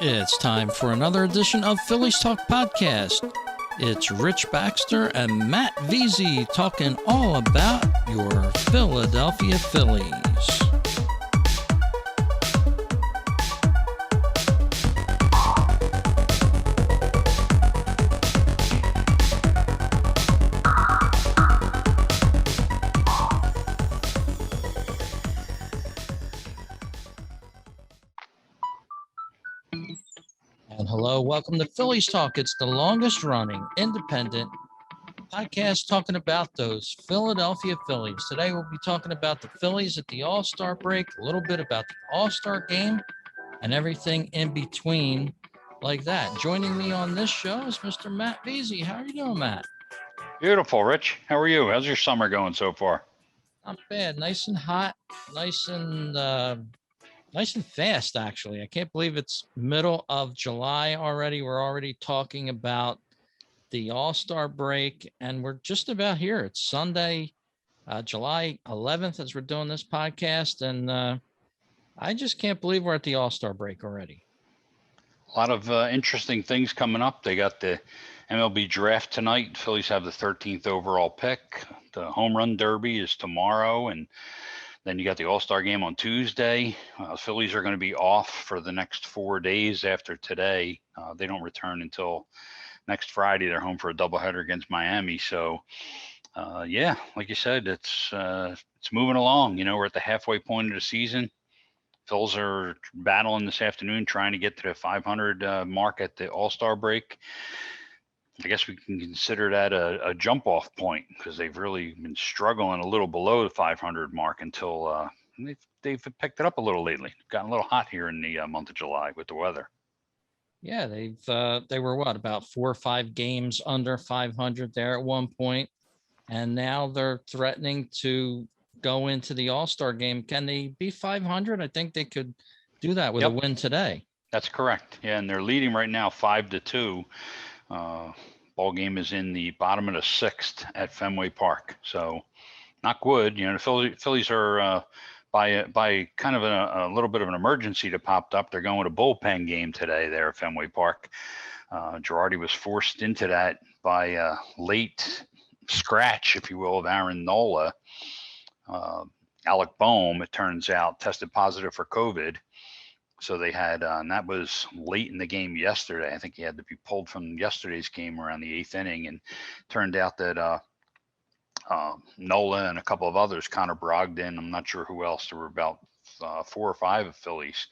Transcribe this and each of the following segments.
It's time for another edition of Phillies Talk Podcast. It's Rich Baxter and Matt Veasey talking all about your Philadelphia Phillies. And hello, welcome to Phillies Talk. It's the longest running independent podcast talking about those Philadelphia Phillies. Today we'll be talking about the Phillies at the All-Star break, a little bit about the All-Star game, and everything in between like that. Joining me on this show is Mr. Matt Veasey. How are you doing, Matt? Beautiful, Rich. How are you? How's your summer going so far? Not bad. Nice and hot. Nice and fast, actually. I can't believe it's middle of July already. We're already talking about the All-Star break, and we're just about here. It's Sunday, July 11th, as we're doing this podcast, and I just can't believe we're at the All-Star break already. A lot of interesting things coming up. They got the MLB draft tonight. Phillies have the 13th overall pick. The home run derby is tomorrow, and then you got the All-Star game on Tuesday. Phillies are going to be off for the next 4 days after today. They don't return until next Friday. They're home for a doubleheader against Miami. So, yeah, like you said, it's moving along. You know, we're at the halfway point of the season. Phils are battling this afternoon, trying to get to the 500 mark at the All-Star break. I guess we can consider that a jump-off point because they've really been struggling a little below the 500 mark until they've picked it up a little lately. Gotten a little hot here in the month of July with the weather. Yeah, they were about 4 or 5 games under 500 there at one point, and now they're threatening to go into the All-Star game. Can they be 500? I think they could do that with a win today. That's correct. Yeah, and they're leading right now 5-2. Ball game is in the bottom of the 6th at Fenway Park. So not good. You know, the Phillies are by kind of a little bit of an emergency that popped up. They're going with a bullpen game today there at Fenway Park. Girardi was forced into that by a late scratch, if you will, of Aaron Nola. Alec Boehm, it turns out, tested positive for COVID. So they had, and that was late in the game yesterday. I think he had to be pulled from yesterday's game around the 8th inning, and turned out that Nola and a couple of others, Connor Brogdon, I'm not sure who else, there were about 4 or 5 of Phillies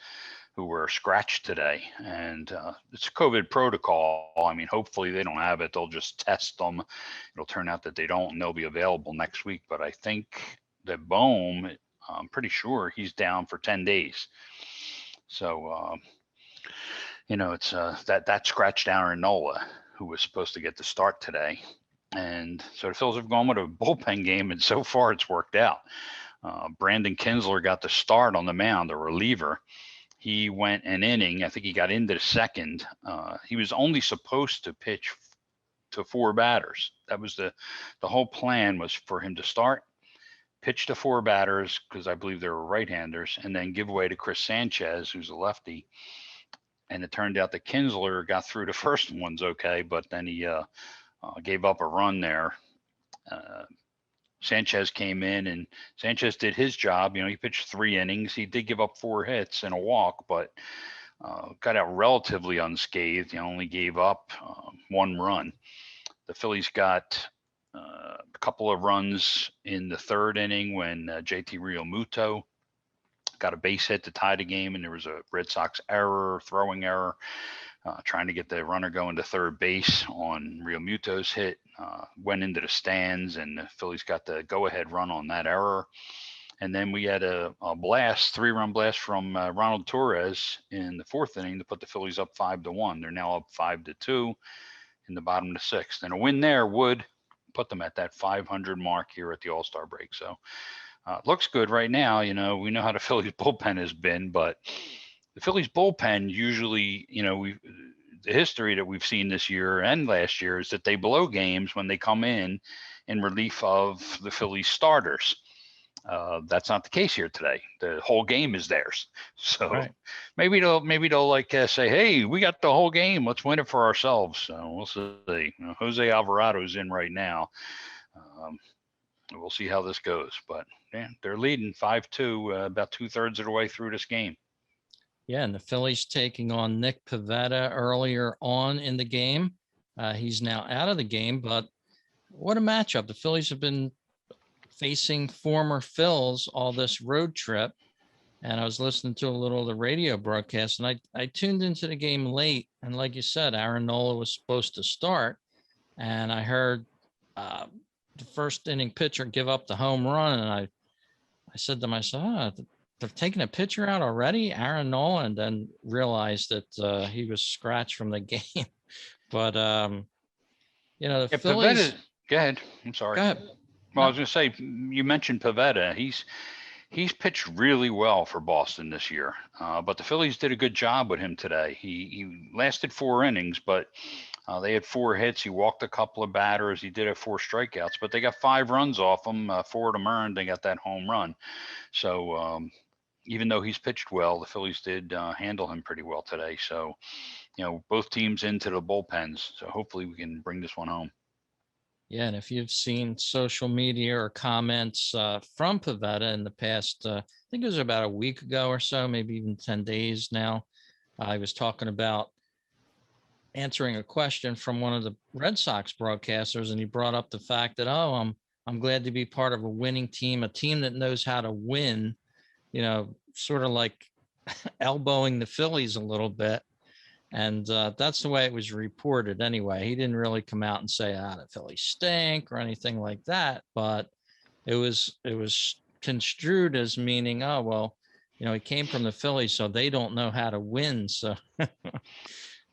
who were scratched today. And it's a COVID protocol. I mean, hopefully they don't have it. They'll just test them. It'll turn out that they don't, and they'll be available next week. But I think that Boehm, I'm pretty sure he's down for 10 days. So, you know, it's that scratched Aaron Nola, who was supposed to get the start today. And so the Phillies have gone with a bullpen game, and so far it's worked out. Brandon Kinsler got the start on the mound, a reliever. He went an inning. I think he got into the 2nd. He was only supposed to pitch to 4 batters. That was the whole plan, was for him to start, pitch to 4 batters, because I believe they were right-handers, and then give away to Chris Sanchez, who's a lefty. And it turned out that Kinsler got through the first ones okay, but then he gave up a run there. Sanchez came in, and Sanchez did his job. You know, he pitched 3 innings. He did give up 4 hits and a walk, but got out relatively unscathed. He only gave up 1 run. The Phillies got a couple of runs in the 3rd inning when JT Realmuto got a base hit to tie the game, and there was a Red Sox throwing error, trying to get the runner going to third base on Realmuto's hit. Went into the stands, and the Phillies got the go-ahead run on that error. And then we had a blast, 3-run blast from Ronald Torres in the 4th inning to put the Phillies up 5-1. They're now up 5-2 in the bottom of the 6th. And a win there would put them at that 500 mark here at the All-Star break. So looks good right now. You know, we know how the Phillies bullpen has been, but the Phillies bullpen usually, you know, the history that we've seen this year and last year is that they blow games when they come in relief of the Phillies starters. That's not the case here today. The whole game is theirs. So Right. maybe they'll like say, hey, we got the whole game. Let's win it for ourselves. So we'll see. Jose Alvarado's in right now. Um, we'll see how this goes. But yeah, they're leading 5-2, about 2/3 of the way through this game. Yeah, and the Phillies taking on Nick Pivetta earlier on in the game. He's now out of the game, but what a matchup. The Phillies have been facing former Phils all this road trip. And I was listening to a little of the radio broadcast, and I tuned into the game late. And like you said, Aaron Nola was supposed to start. And I heard the first inning pitcher give up the home run. And I said to myself, they're taking a pitcher out already, Aaron Nola, and then realized that he was scratched from the game. But, the Phillies. Pivetta, go ahead. I'm sorry. Go ahead. Well, I was going to say, you mentioned Pivetta. He's pitched really well for Boston this year, but the Phillies did a good job with him today. He lasted 4 innings, but they had 4 hits. He walked a couple of batters. He did have 4 strikeouts, but they got 5 runs off him, 4 of them earned. They got that home run. So even though he's pitched well, the Phillies did handle him pretty well today. So, both teams into the bullpens. So hopefully we can bring this one home. Yeah, and if you've seen social media or comments from Pivetta in the past, I think it was about a week ago or so, maybe even 10 days now, I was talking about answering a question from one of the Red Sox broadcasters, and he brought up the fact that, I'm glad to be part of a winning team, a team that knows how to win, sort of like elbowing the Phillies a little bit. And that's the way it was reported anyway. He didn't really come out and say, the Phillies stink or anything like that. But it was construed as meaning, he came from the Phillies, so they don't know how to win. So,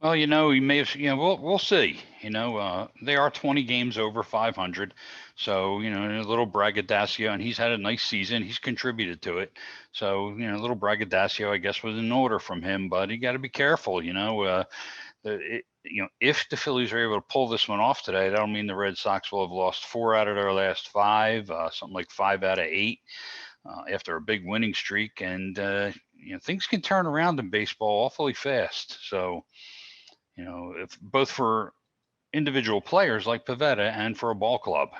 well, he may have, we'll see. They are 20 games over 500. So, a little braggadocio, and he's had a nice season. He's contributed to it. So, a little braggadocio, I guess, was in order from him, but you got to be careful, if the Phillies are able to pull this one off today, that'll mean the Red Sox will have lost 4 out of their last 5, something like 5 out of 8 after a big winning streak. And, things can turn around in baseball awfully fast. So, if both for individual players like Pivetta and for a ball club.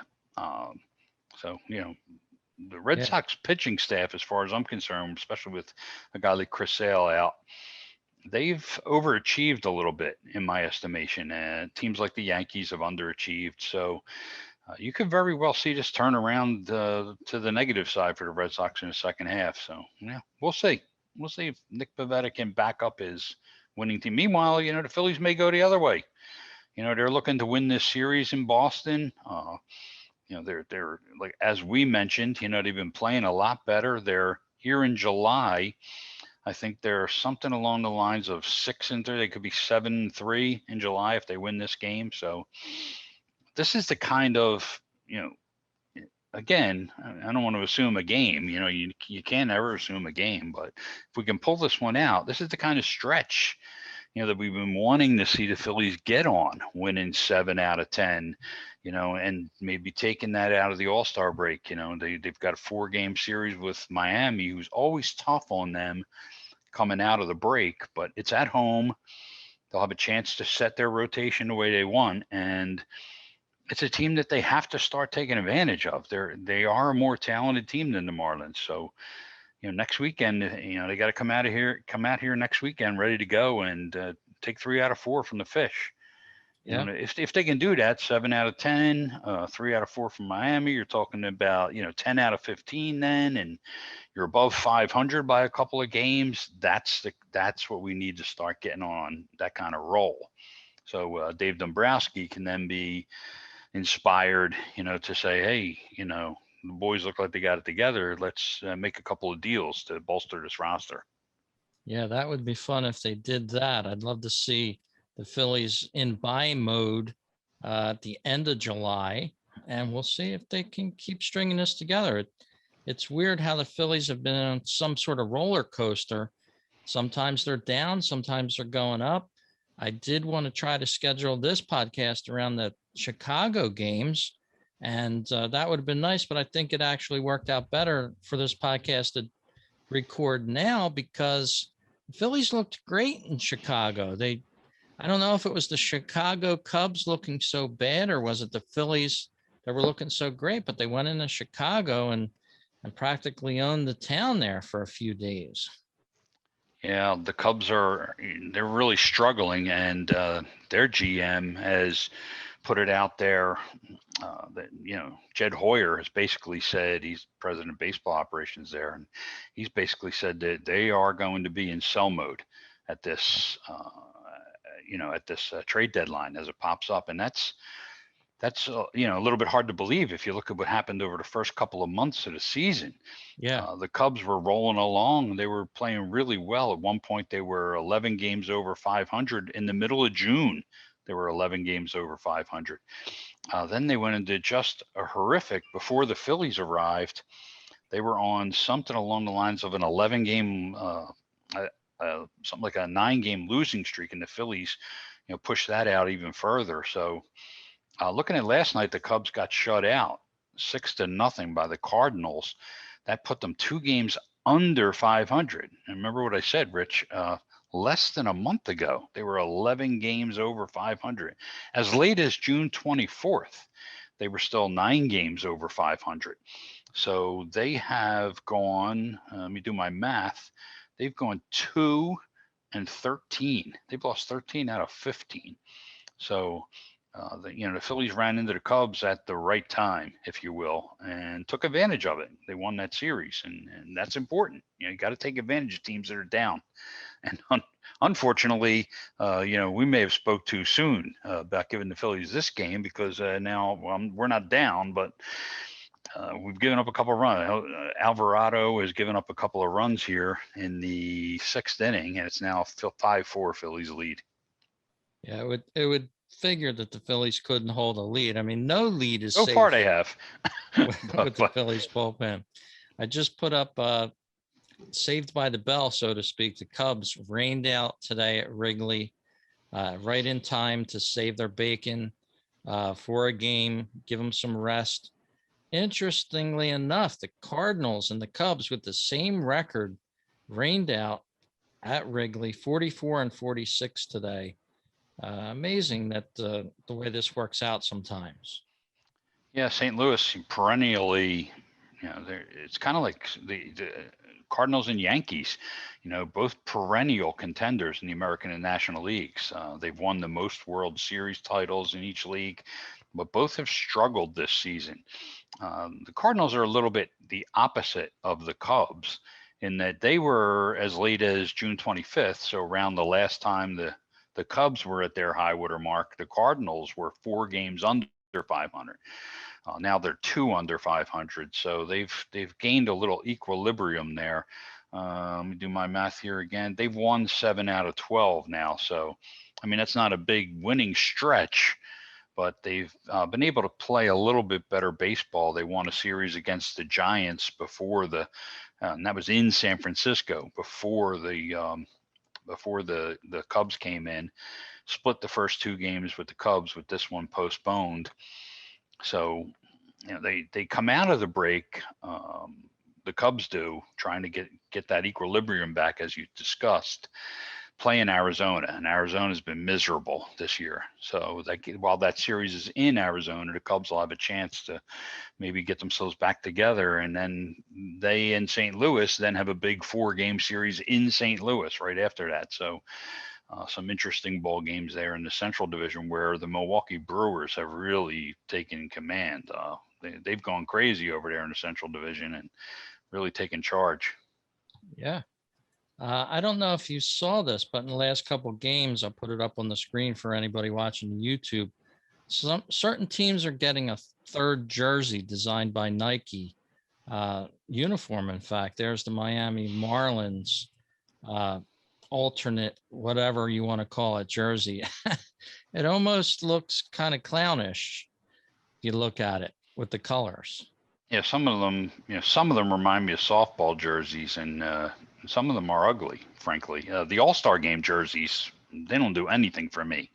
The Red Sox pitching staff, as far as I'm concerned, especially with a guy like Chris Sale out, they've overachieved a little bit in my estimation. And teams like the Yankees have underachieved. So you could very well see this turn around to the negative side for the Red Sox in the second half. So, we'll see. We'll see if Nick Pivetta can back up his winning team. Meanwhile, the Phillies may go the other way. They're looking to win this series in Boston. They're like, as we mentioned, they've been playing a lot better. They're here in July. I think they're something along the lines of 6-3. They could be 7-3 in July if they win this game. So this is the kind of, again, I don't want to assume a game. You can't ever assume a game, but if we can pull this one out, this is the kind of stretch that we've been wanting to see the Phillies get on, winning 7 out of 10, and maybe taking that out of the All-Star break. They've got a 4-game series with Miami, who's always tough on them coming out of the break, but it's at home. They'll have a chance to set their rotation the way they want, and it's a team that they have to start taking advantage of. They are a more talented team than the Marlins. So, next weekend, they got to come out here next weekend ready to go and take 3 out of 4 from the Fish. yeah. If they can do that, 7 out of 10, 3 out of 4 from Miami, you're talking about 10 out of 15 then, and you're above 500 by a couple of games. That's what we need to start getting on that kind of roll. So Dave Dombrowski can then be inspired, to say, hey, the boys look like they got it together. Let's make a couple of deals to bolster this roster. Yeah, that would be fun if they did that. I'd love to see the Phillies in buy mode at the end of July, and we'll see if they can keep stringing this together. It's weird how the Phillies have been on some sort of roller coaster. Sometimes they're down, sometimes they're going up. I did want to try to schedule this podcast around the Chicago games, And that would have been nice, but I think it actually worked out better for this podcast to record now because the Phillies looked great in Chicago. I don't know if it was the Chicago Cubs looking so bad or was it the Phillies that were looking so great, but they went into Chicago and practically owned the town there for a few days. Yeah, the Cubs they're really struggling, and their GM has put it out there that, Jed Hoyer has basically said, he's president of baseball operations there, and he's basically said that they are going to be in sell mode at this, trade deadline as it pops up. And that's a little bit hard to believe if you look at what happened over the first couple of months of the season. Yeah. The Cubs were rolling along. They were playing really well. At one point, they were 11 games over 500. In the middle of June, they were 11 games over 500. Then they went into just a horrific, before the Phillies arrived, they were on something along the lines of an 11-game, something like a 9-game losing streak, and the Phillies, pushed that out even further. So looking at last night, the Cubs got shut out 6-0 by the Cardinals. That put them 2 games under 500. And remember what I said, Rich, less than a month ago, they were 11 games over 500. As late as June 24th, they were still 9 games over 500. So they have gone, let me do my math, they've gone 2-13. They've lost 13 out of 15. So the Phillies ran into the Cubs at the right time, if you will, and took advantage of it. They won that series, and that's important. You got to take advantage of teams that are down. And unfortunately, we may have spoke too soon about giving the Phillies this game because now we're not down, but we've given up a couple of runs. Alvarado has given up a couple of runs here in the 6th inning, and it's now 5-4 Phillies lead. Yeah, it would figure that the Phillies couldn't hold a lead. I mean, no lead is so safe far they have with the Phillies bullpen. I just put up saved by the bell, so to speak. The Cubs rained out today at Wrigley, right in time to save their bacon for a game, give them some rest. Interestingly enough, the Cardinals and the Cubs with the same record rained out at Wrigley, 44-46 today. Amazing that the way this works out sometimes. Yeah, St. Louis perennially, it's kind of like the Cardinals and Yankees, both perennial contenders in the American and National Leagues. They've won the most World Series titles in each league, but both have struggled this season. The Cardinals are a little bit the opposite of the Cubs in that they were as late as June 25th, so around the last time the Cubs were at their high water mark, the Cardinals were 4 games under 500. Now they're 2 under 500, so they've gained a little equilibrium there. Let me do my math here again. They've won 7 out of 12 now, so I mean that's not a big winning stretch, but they've been able to play a little bit better baseball. They won a series against the Giants before and that was in San Francisco before the Cubs came in, split the first 2 games with the Cubs with this one postponed. So, they come out of the break, the Cubs do, trying to get that equilibrium back, as you discussed, playing Arizona. And Arizona's been miserable this year. So while that series is in Arizona, the Cubs will have a chance to maybe get themselves back together. And then they in St. Louis then have a big 4-game series in St. Louis right after that. So some interesting ball games there in the Central Division where the Milwaukee Brewers have really taken command. They've gone crazy over there in the Central Division and really taken charge. Yeah. I don't know if you saw this, but in the last couple of games, I'll put it up on the screen for anybody watching YouTube. Some certain teams are getting a 3rd jersey designed by Nike, uniform. In fact, there's the Miami Marlins alternate, whatever you want to call it, jersey. It almost looks kind of clownish if you look at it with the colors. Yeah, some of them remind me of softball jerseys, and some of them are ugly, frankly. The All-Star Game jerseys, they don't do anything for me.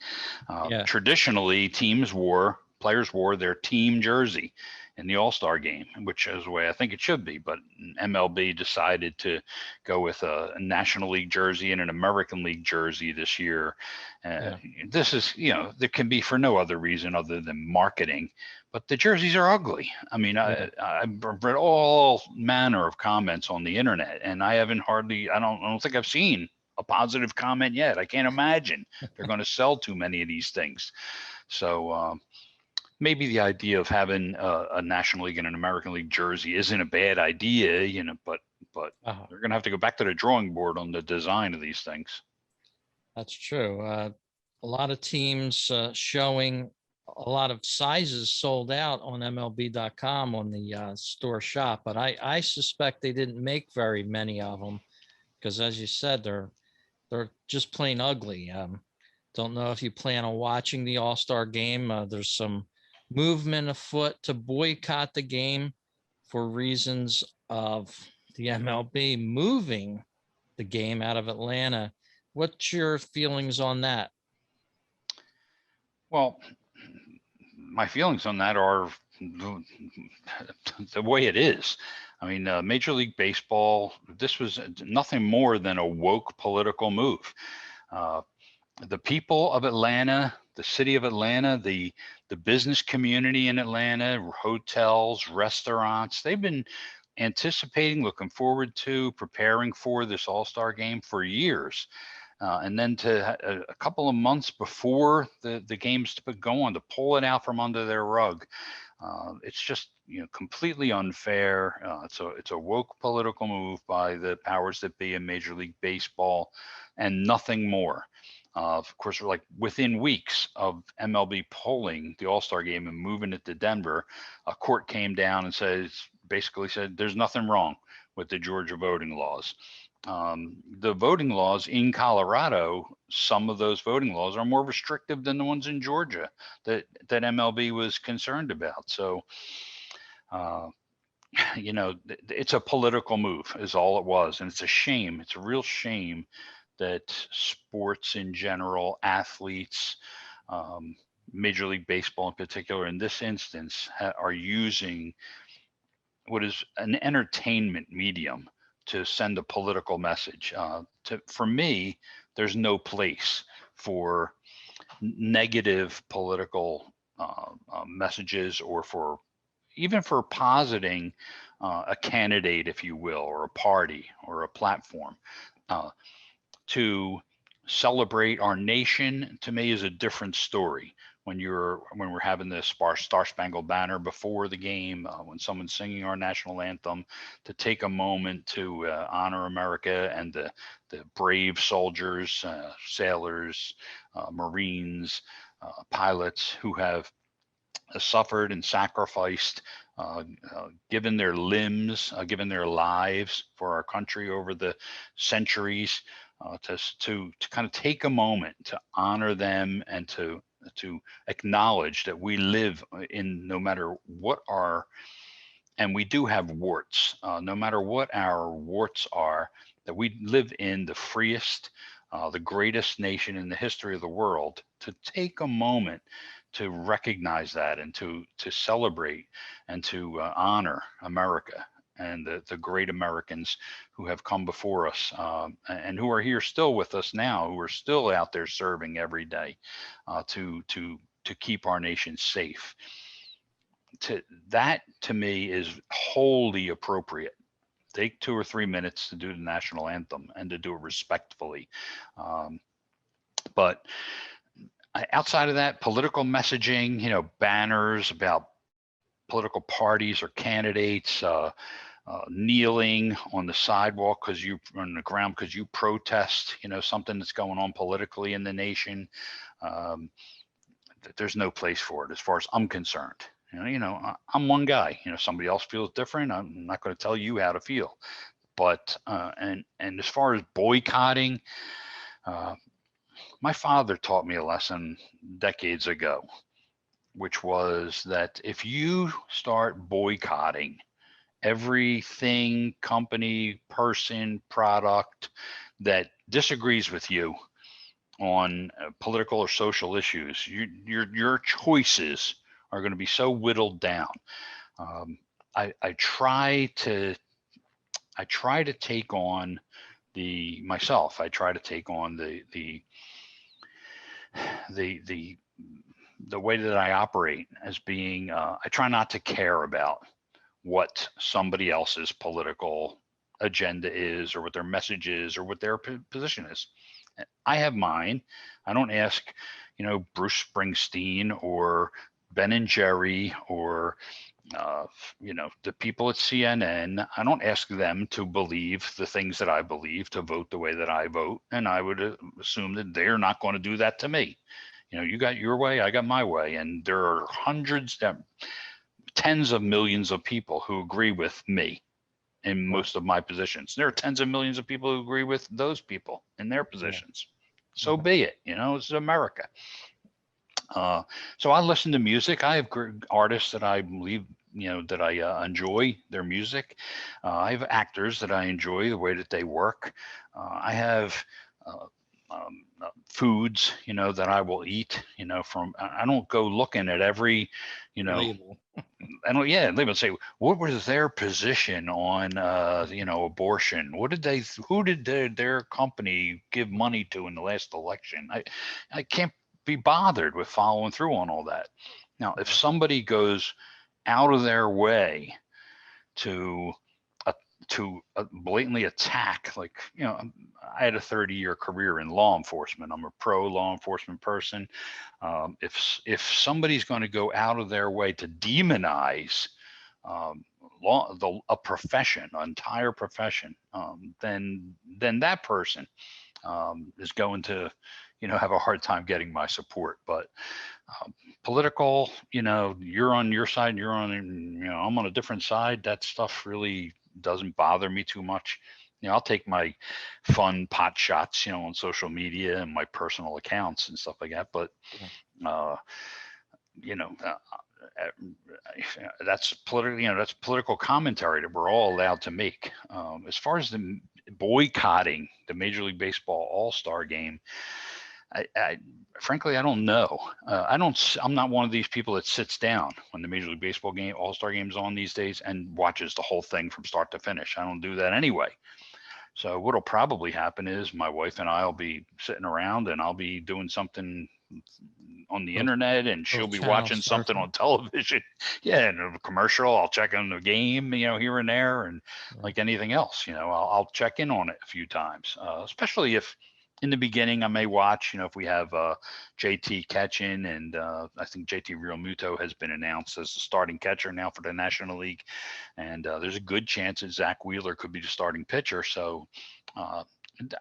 Traditionally, teams wore players wore their team jersey in the All-Star game, which is the way I think it should be. But MLB decided to go with a National League jersey and an American League jersey this year. This is, there can be for no other reason other than marketing. But the jerseys are ugly. I mean, I've read all manner of comments on the internet, and I don't think I've seen a positive comment yet. I can't imagine they're going to sell too many of these things. So maybe the idea of having a National League and an American League jersey isn't a bad idea, but they're going to have to go back to the drawing board on the design of these things. That's true. A lot of teams showing a lot of sizes sold out on MLB.com on the store shop, but I suspect they didn't make very many of them because, as you said, they're just plain ugly. Don't know if you plan on watching the All-Star game. There's some movement afoot to boycott the game for reasons of the MLB moving the game out of Atlanta. What's your feelings on that? Well, my feelings on that are the way it is. I mean, Major League Baseball, this was nothing more than a woke political move. The people of Atlanta, the city of Atlanta, the business community in Atlanta, hotels, restaurants, they've been anticipating, looking forward to, preparing for this All-Star game for years. And then a couple of months before the games to go on, to pull it out from under their rug, it's just completely unfair. It's a woke political move by the powers that be in Major League Baseball, and nothing more. Of course, like within weeks of MLB pulling the All-Star game and moving it to Denver, a court came down and basically said there's nothing wrong with the Georgia voting laws. The voting laws in Colorado, some of those voting laws are more restrictive than the ones in Georgia that MLB was concerned about. So, it's a political move is all it was. And it's a shame. It's a real shame that sports in general, athletes, Major League Baseball in particular, in this instance, are using what is an entertainment medium to send a political message. For me, there's no place for negative political messages, or even for positing a candidate, if you will, or a party or a platform. To celebrate our nation, to me, is a different story. When we're having the Star Spangled Banner before the game, when someone's singing our national anthem, to take a moment to honor America and the brave soldiers, sailors, Marines, pilots who have suffered and sacrificed, given their limbs, given their lives for our country over the centuries, to kind of take a moment to honor them and to acknowledge that we live in, no matter what and we do have warts, no matter what our warts are, that we live in the freest, the greatest nation in the history of the world, to take a moment to recognize that and to celebrate and to honor America and the great Americans who have come before us, and who are here still with us now, who are still out there serving every day to keep our nation safe. That to me is wholly appropriate. Take 2 or 3 minutes to do the national anthem and to do it respectfully. But outside of that, political messaging, banners about political parties or candidates, kneeling on the sidewalk on the ground because you protest, something that's going on politically in the nation. There's no place for it as far as I'm concerned. I'm one guy. Somebody else feels different. I'm not going to tell you how to feel. But and as far as boycotting, my father taught me a lesson decades ago, which was that if you start boycotting everything, company, person, product that disagrees with you on political or social issues, your choices are going to be so whittled down. I try to take on myself. I try to take on the the the way that I operate as being. I try not to care about what somebody else's political agenda is, or what their message is, or what their position is. I have mine. I don't ask, Bruce Springsteen or Ben and Jerry or the people at CNN. I don't ask them to believe the things that I believe, to vote the way that I vote, and I would assume that they're not going to do that to me. You got your way, I got my way, and there are tens of millions of people who agree with me in most of my positions. There are tens of millions of people who agree with those people in their positions. So be it. It's America. So I listen to music. I have artists that I believe, that I enjoy their music. I have actors that I enjoy the way that they work. I have foods, that I will eat. I don't go looking at every, Label. I don't. Yeah, they would say, what was their position on, abortion? Who did their company give money to in the last election? I can't be bothered with following through on all that. Now, if somebody goes out of their way to blatantly attack, like, I had a 30-year career in law enforcement. I'm a pro law enforcement person. If somebody's going to go out of their way to demonize a profession, an entire profession, then that person is going to, have a hard time getting my support. But political, you're on your side, I'm on a different side. That stuff really doesn't bother me too much. I'll take my fun pot shots, on social media and my personal accounts and stuff like that. But, that's political commentary that we're all allowed to make. As far as the boycotting the Major League Baseball All-Star Game, I frankly, I don't know. I'm not one of these people that sits down when the Major League Baseball game, All-Star Game's on these days, and watches the whole thing from start to finish. I don't do that anyway. So what'll probably happen is my wife and I'll be sitting around, and I'll be doing something on the internet, and she'll be watching something on television. Yeah, and a commercial. I'll check on the game, here and there, and like anything else, I'll check in on it a few times, especially if in the beginning I may watch, if we have JT catching, and I think JT Realmuto has been announced as the starting catcher now for the National League, and there's a good chance that Zach Wheeler could be the starting pitcher. So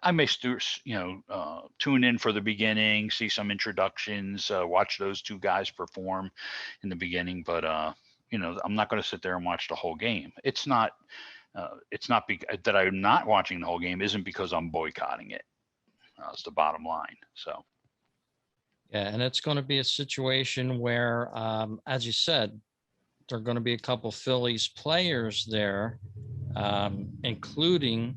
I may tune in for the beginning, see some introductions, watch those two guys perform in the beginning, but I'm not going to sit there and watch the whole game. It's not that I'm not watching the whole game isn't because I'm boycotting it. It's the bottom line. So. Yeah, and it's going to be a situation where, as you said, there are going to be a couple Phillies players there, including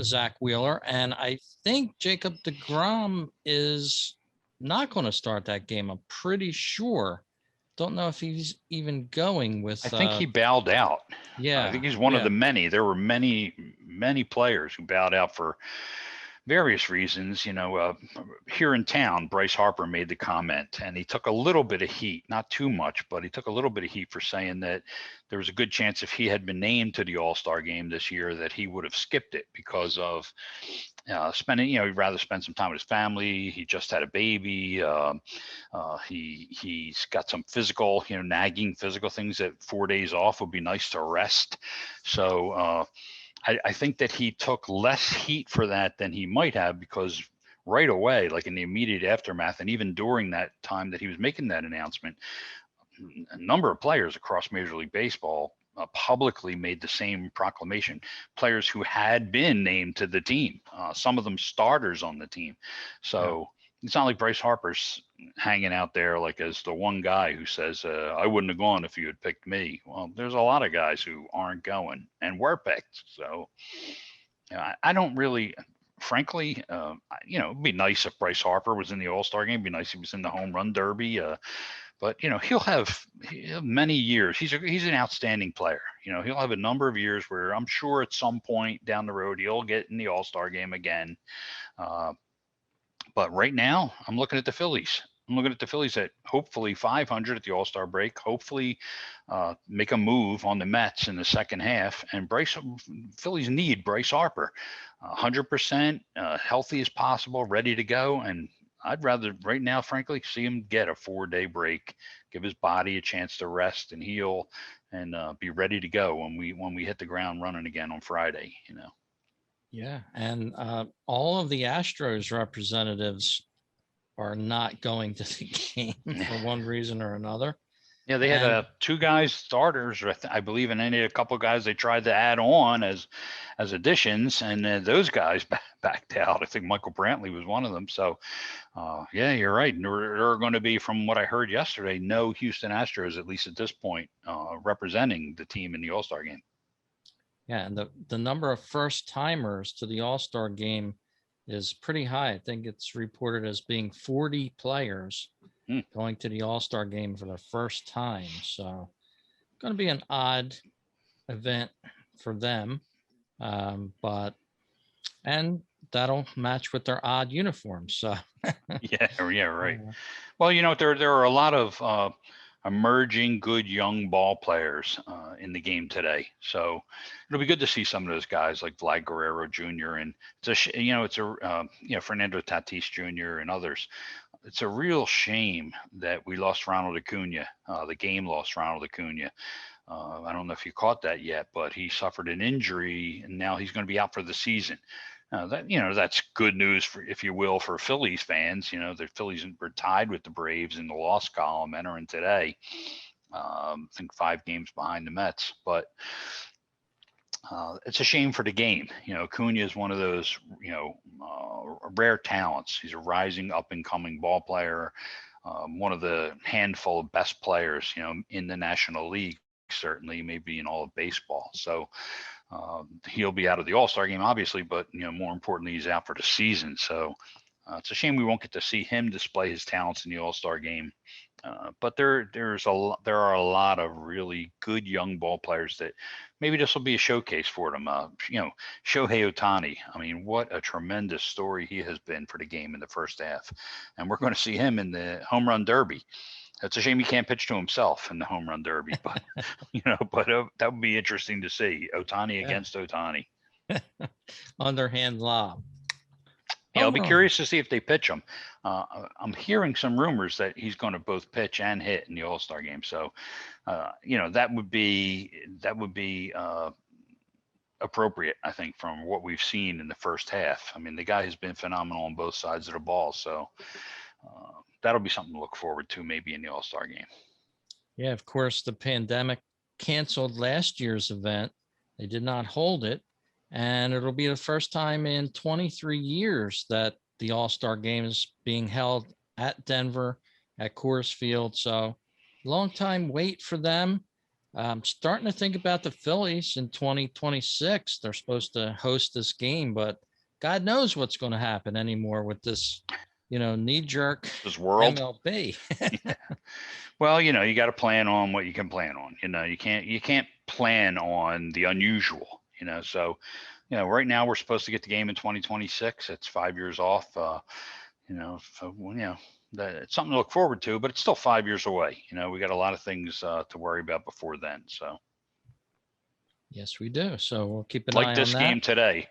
Zach Wheeler. And I think Jacob deGrom is not going to start that game. I'm pretty sure. Don't know if he's even going with. I think he bowed out. Yeah. I think he's one of the many. There were many, many players who bowed out for various reasons. Here in town, Bryce Harper made the comment, and he took a little bit of heat, not too much, but he took a little bit of heat for saying that there was a good chance if he had been named to the All-Star game this year that he would have skipped it because of spending, he'd rather spend some time with his family. He just had a baby. He's got some physical, nagging physical things that 4 days off would be nice to rest. So, I think that he took less heat for that than he might have, because right away, like in the immediate aftermath, and even during that time that he was making that announcement, a number of players across Major League Baseball publicly made the same proclamation. Players who had been named to the team, some of them starters on the team. So it's not like Bryce Harper's hanging out there like as the one guy who says, I wouldn't have gone if you had picked me. Well, there's a lot of guys who aren't going and were picked. So I don't really, frankly, it'd be nice if Bryce Harper was in the All-Star game. It'd be nice if he was in the home run derby. But he'll have many years. He's an outstanding player. He'll have a number of years where I'm sure at some point down the road he'll get in the All-Star game again. Uh, but right now, I'm looking at the Phillies. I'm looking at the Phillies at hopefully 500 at the All-Star break. Hopefully, make a move on the Mets in the second half. And Phillies need Bryce Harper, 100% healthy as possible, ready to go. And I'd rather right now, frankly, see him get a 4-day break, give his body a chance to rest and heal, and be ready to go when we hit the ground running again on Friday. Yeah, and all of the Astros representatives are not going to the game for one reason or another. Yeah, they had two guys starters, I believe, and then they had a couple of guys they tried to add on as additions, and those guys backed out. I think Michael Brantley was one of them. So, yeah, you're right. There are going to be, from what I heard yesterday, no Houston Astros, at least at this point, representing the team in the All-Star game. Yeah, and the number of first timers to the All-Star game is pretty high. I think it's reported as being 40 players going to the All-Star game for the first time. So it's going to be an odd event for them. And that'll match with their odd uniforms. So yeah, right. Well, there are a lot of emerging good young ball players in the game today. So it'll be good to see some of those guys like Vlad Guerrero Jr. and Fernando Tatis Jr. and others. It's a real shame that we lost Ronald Acuna. The game lost Ronald Acuna. I don't know if you caught that yet, but he suffered an injury and now he's going to be out for the season. That's good news for, if you will, for Phillies fans. The Phillies were tied with the Braves in the loss column entering today. I think 5 games behind the Mets, but it's a shame for the game. Acuna is one of those, rare talents. He's a rising up and coming ball player. One of the handful of best players, in the National League, certainly, maybe in all of baseball. So, he'll be out of the All-Star game, obviously, but more importantly, he's out for the season. So it's a shame we won't get to see him display his talents in the All-Star game. But there are a lot of really good young ball players that maybe this will be a showcase for them. Shohei Ohtani. I mean, what a tremendous story he has been for the game in the first half, and we're going to see him in the home run derby. It's a shame he can't pitch to himself in the home run derby, but that would be interesting to see Ohtani against Ohtani. Underhand lob. Yeah, I'll be curious to see if they pitch him. I'm hearing some rumors that he's going to both pitch and hit in the All-Star game. So, that would be appropriate, I think, from what we've seen in the first half. I mean, the guy has been phenomenal on both sides of the ball. So, that'll be something to look forward to maybe in the All-Star game. Yeah, of course, the pandemic canceled last year's event. They did not hold it. And it'll be the first time in 23 years that the All-Star game is being held at Denver at Coors Field. So long time wait for them. I'm starting to think about the Phillies in 2026. They're supposed to host this game, but God knows what's going to happen anymore with this, knee-jerk MLB. Yeah. Well, you got to plan on what you can plan on. You can't plan on the unusual. So, right now we're supposed to get the game in 2026. It's 5 years off. It's something to look forward to, but it's still 5 years away. We got a lot of things to worry about before then. So. Yes, we do. So we'll keep an eye on that. Like this game today,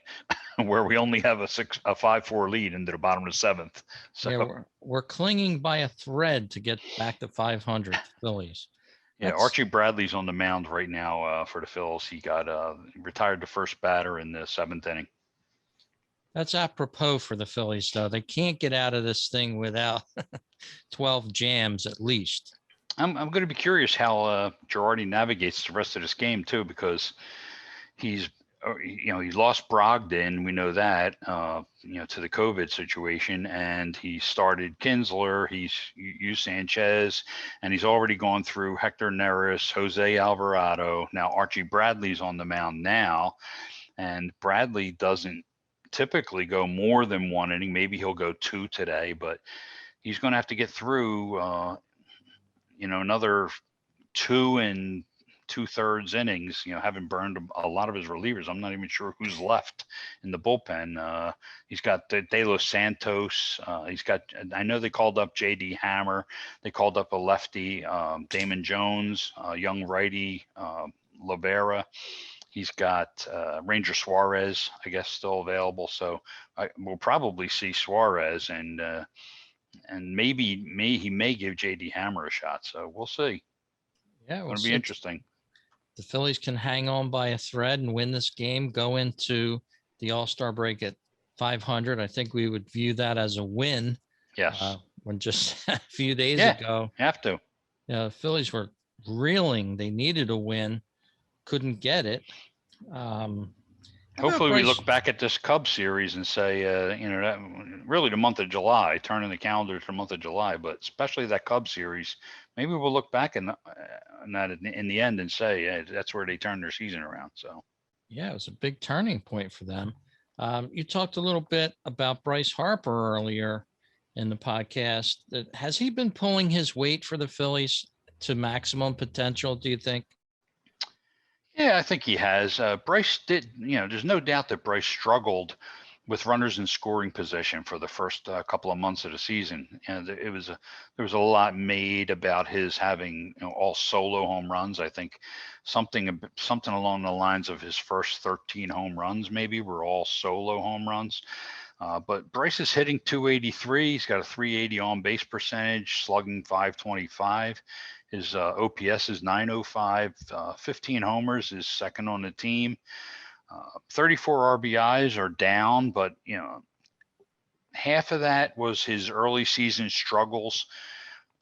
where we only have a 5-4 lead into the bottom of the 7th. So yeah, we're clinging by a thread to get back to 500 Phillies. Yeah, Archie Bradley's on the mound right now for the Phils. He got retired the first batter in the 7th inning. That's apropos for the Phillies, though. They can't get out of this thing without 12 jams at least. I'm going to be curious how Girardi navigates the rest of this game too, because he lost Brogdon. We know that, to the COVID situation, and he started Kinsler. He's used Sanchez, and he's already gone through Hector Neris, Jose Alvarado. Now Archie Bradley's on the mound now, and Bradley doesn't typically go more than 1 inning. Maybe he'll go 2 today, but he's going to have to get through, another 2 2/3 innings, having burned a lot of his relievers. I'm not even sure who's left in the bullpen. He's got De Los Santos. I know they called up J.D. Hammer. They called up a lefty, Damon Jones, young righty, Lovera. He's got Ranger Suarez, I guess, still available. So we'll probably see Suarez, and maybe he may give J.D. Hammer a shot. So we'll see. Yeah, Going to be interesting. The Phillies can hang on by a thread and win this game, go into the All-Star break at 500. I think we would view that as a win. Yes. When just a few days ago, have to. The Phillies were reeling. They needed a win, couldn't get it. Hopefully we look back at this Cubs series and say, that really the month of July, turning the calendar to the month of July, but especially that Cubs series, maybe we'll look back on that in the end and say, yeah, that's where they turned their season around. So, yeah, it was a big turning point for them. You talked a little bit about Bryce Harper earlier in the podcast. Has he been pulling his weight for the Phillies to maximum potential, do you think? Yeah, I think he has. Bryce did, there's no doubt that Bryce struggled with runners in scoring position for the first couple of months of the season. And there was a lot made about his having all solo home runs. I think something along the lines of his first 13 home runs maybe were all solo home runs. But Bryce is hitting 283. He's got a 380 on base percentage, slugging 525. His OPS is 905, 15 homers, is second on the team. 34 RBIs are down, but half of that was his early season struggles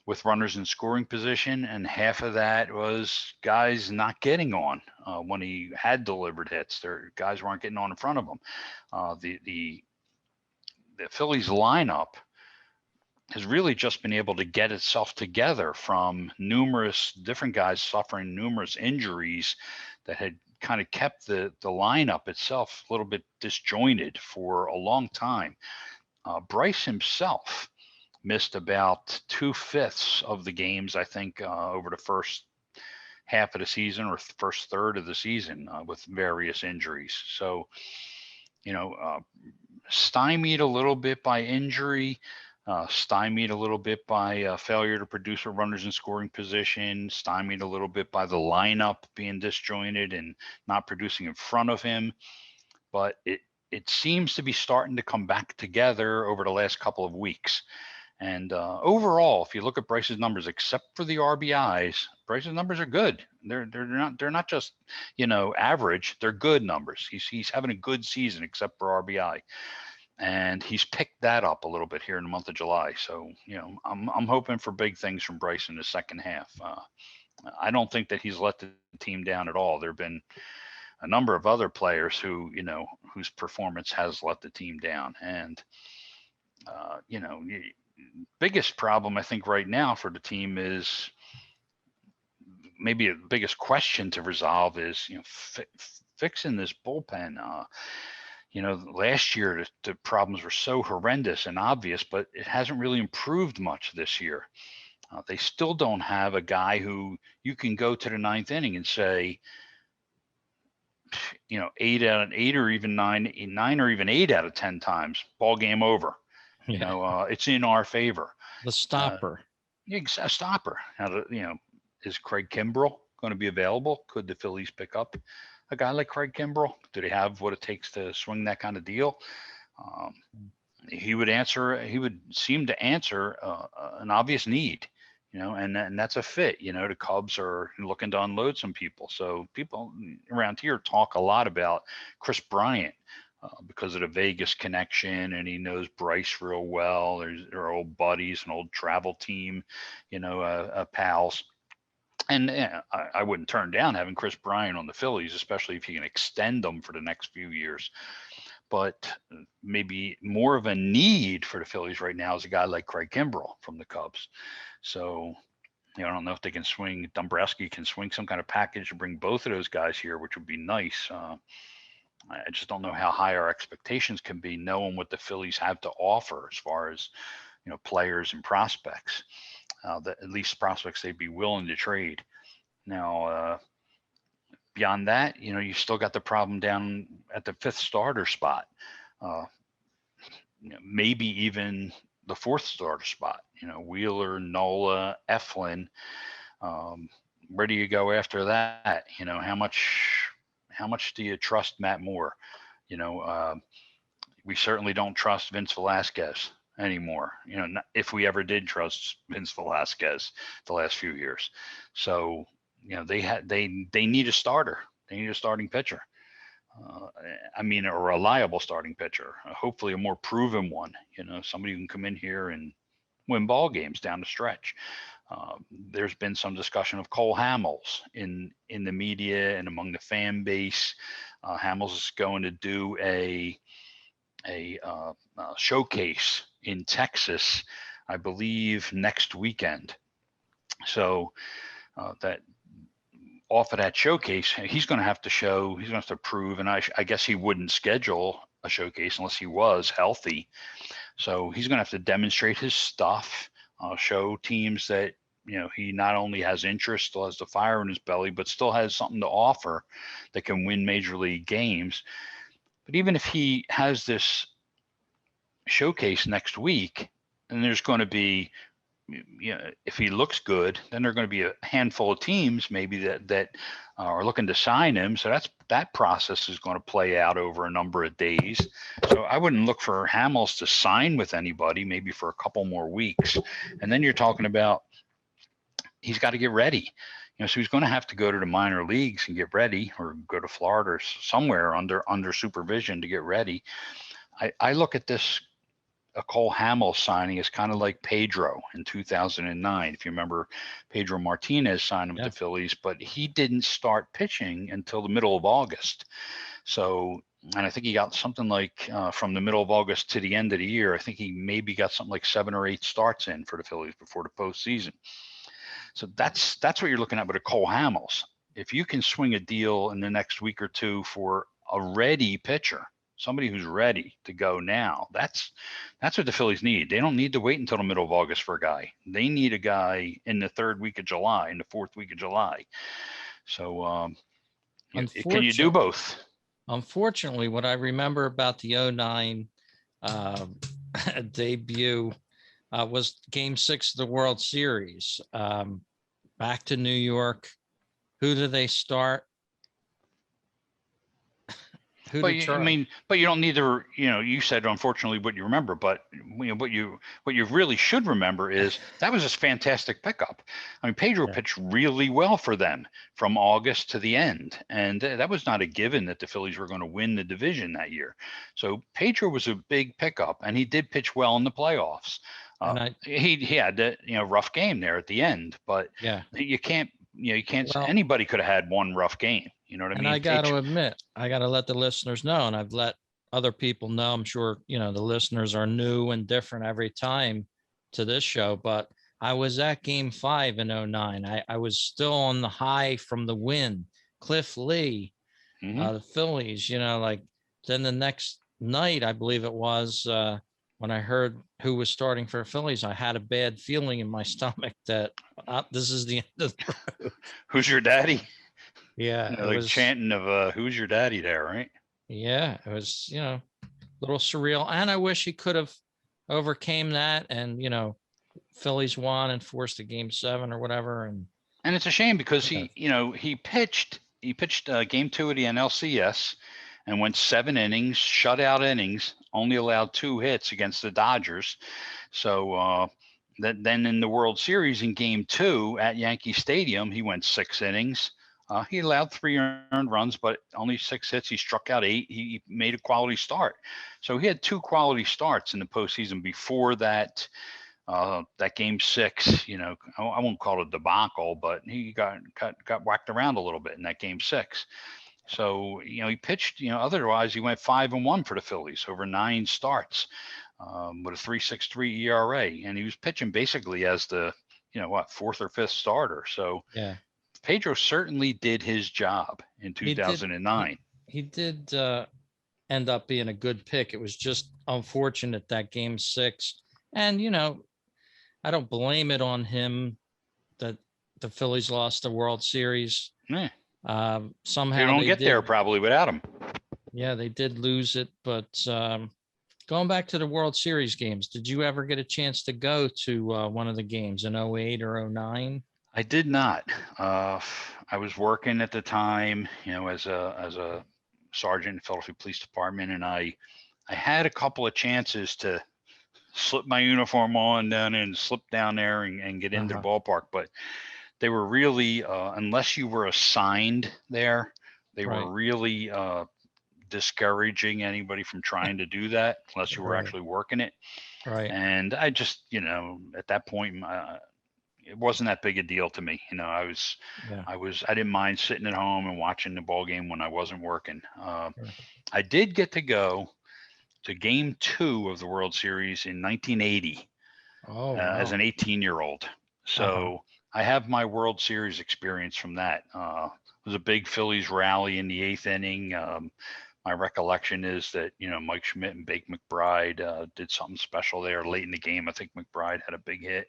with runners in scoring position, and half of that was guys not getting on when he had delivered hits. Guys weren't getting on in front of him. The Phillies lineup has really just been able to get itself together from numerous different guys suffering numerous injuries that had kind of kept the lineup itself a little bit disjointed for a long time. Bryce himself missed about 2/5 of the games, I think, over the first half of the season or first third of the season with various injuries. So, stymied a little bit by injury, stymied a little bit by failure to produce a runners in scoring position, stymied a little bit by the lineup being disjointed and not producing in front of him. But it seems to be starting to come back together over the last couple of weeks. And overall, if you look at Bryce's numbers, except for the RBIs, Bryce's numbers are good. They're not just average. They're good numbers. He's having a good season except for RBI. And he's picked that up a little bit here in the month of July. So, I'm hoping for big things from Bryce in the second half. I don't think that he's let the team down at all. There have been a number of other players who, whose performance has let the team down. And, biggest problem I think right now for the team is maybe the biggest question to resolve is, fixing this bullpen. Last year the problems were so horrendous and obvious, but it hasn't really improved much this year. They still don't have a guy who you can go to the ninth inning and say, 8 out of 8 or even 9 or even 8 out of 10 times, ball game over. It's in our favor. The stopper. A stopper. Is Craig Kimbrell going to be available? Could the Phillies pick up a guy like Craig Kimbrell? Do they have what it takes to swing that kind of deal? He would seem to answer an obvious need, and that's a fit. The Cubs are looking to unload some people. So people around here talk a lot about Chris Bryant because of the Vegas connection, and he knows Bryce real well. They're old buddies, an old travel team, pals. And I wouldn't turn down having Chris Bryant on the Phillies, especially if you can extend them for the next few years. But maybe more of a need for the Phillies right now is a guy like Craig Kimbrell from the Cubs. So, I don't know if they can swing. Dombrowski can swing some kind of package to bring both of those guys here, which would be nice. I just don't know how high our expectations can be, knowing what the Phillies have to offer as far as players and prospects. that at least prospects they'd be willing to trade. Now, beyond that, you still got the problem down at the fifth starter spot. Uh, maybe even the fourth starter spot. Wheeler, Nola, Eflin. Where do you go after that? How much do you trust Matt Moore? We certainly don't trust Vince Velasquez anymore. If we ever did trust Vince Velasquez the last few years. So, they need a starter. They need a starting pitcher. A reliable starting pitcher, hopefully a more proven one, somebody who can come in here and win ball games down the stretch. There's been some discussion of Cole Hamels in the media and among the fan base. Hamels is going to do a showcase in Texas, I believe next weekend. So that off of that showcase, he's going to have to prove, and I guess he wouldn't schedule a showcase unless he was healthy. So he's going to have to demonstrate his stuff, show teams that, he not only has interest, still has the fire in his belly, but still has something to offer that can win major league games. But even if he has this showcase next week, and there's going to be, if he looks good, then there are going to be a handful of teams maybe that are looking to sign him. So that process is going to play out over a number of days. So I wouldn't look for Hamels to sign with anybody, maybe for a couple more weeks. And then you're talking about he's got to get ready. So he's going to have to go to the minor leagues and get ready, or go to Florida or somewhere under supervision to get ready. I look at this, a Cole Hamels signing is kind of like Pedro in 2009. If you remember, Pedro Martinez signed him with the Phillies, but he didn't start pitching until the middle of August. So, and I think he got something like from the middle of August to the end of the year, I think he maybe got something like 7 or 8 starts in for the Phillies before the postseason. So that's what you're looking at with a Cole Hamels. If you can swing a deal in the next week or two for a ready pitcher, somebody who's ready to go now, that's what the Phillies need. They don't need to wait until the middle of August for a guy. They need a guy in the 3rd week of July, in the 4th week of July. So can you do both? Unfortunately, what I remember about the 2009 debut was Game 6 of the World Series. Back to New York. Who do they start? But you don't need to, you said unfortunately what you remember, but what you really should remember is that was a fantastic pickup. Pedro pitched really well for them from August to the end, and that was not a given that the Phillies were going to win the division that year. So Pedro was a big pickup, and he did pitch well in the playoffs. He had that rough game there at the end, but you can't anybody could have had one rough game. You know what I mean? And I got to admit, I got to let the listeners know, and I've let other people know. I'm sure, the listeners are new and different every time to this show, but I was at Game 5 in 2009. I was still on the high from the win. Cliff Lee, the Phillies, then the next night, I believe it was, when I heard who was starting for Phillies, I had a bad feeling in my stomach that this is the end of the road. Who's your daddy? Yeah. It was chanting of who's your daddy there, right? Yeah, it was, a little surreal. And I wish he could have overcame that and, Phillies won and forced a Game 7 or whatever. And it's a shame because he pitched Game 2 of the NLCS and went 7 innings, shutout innings, only allowed 2 hits against the Dodgers. So then in the World Series in Game 2 at Yankee Stadium, he went 6 innings. He allowed 3 earned runs, but only 6 hits. He struck out 8. He made a quality start. So he had 2 quality starts in the postseason before that Game 6. I won't call it a debacle, but he got whacked around a little bit in that Game 6. So he pitched. Otherwise he went 5-1 for the Phillies over 9 starts with a 3.63 ERA, and he was pitching basically as the 4th or 5th starter. So yeah. Pedro certainly did his job in 2009. He did end up being a good pick. It was just unfortunate that Game 6. And, I don't blame it on him that the Phillies lost the World Series. Yeah. Somehow they don't get there probably without him. Yeah, they did lose it. But going back to the World Series games, did you ever get a chance to go to one of the games in 08 or 09? I did not. I was working at the time, as a sergeant in the Philadelphia Police Department, and I had a couple of chances to slip my uniform on down and slip down there and get into the ballpark, but they were really, unless you were assigned there, they were really discouraging anybody from trying to do that unless you were actually working it. Right. And I just, at that point, it wasn't that big a deal to me. I didn't mind sitting at home and watching the ball game when I wasn't working. I did get to go to game 2 of the World Series in 1980 as an 18-year-old. So I have my World Series experience from that. It was a big Phillies rally in the 8th inning. My recollection is that, Mike Schmidt and Bake McBride did something special there late in the game. I think McBride had a big hit.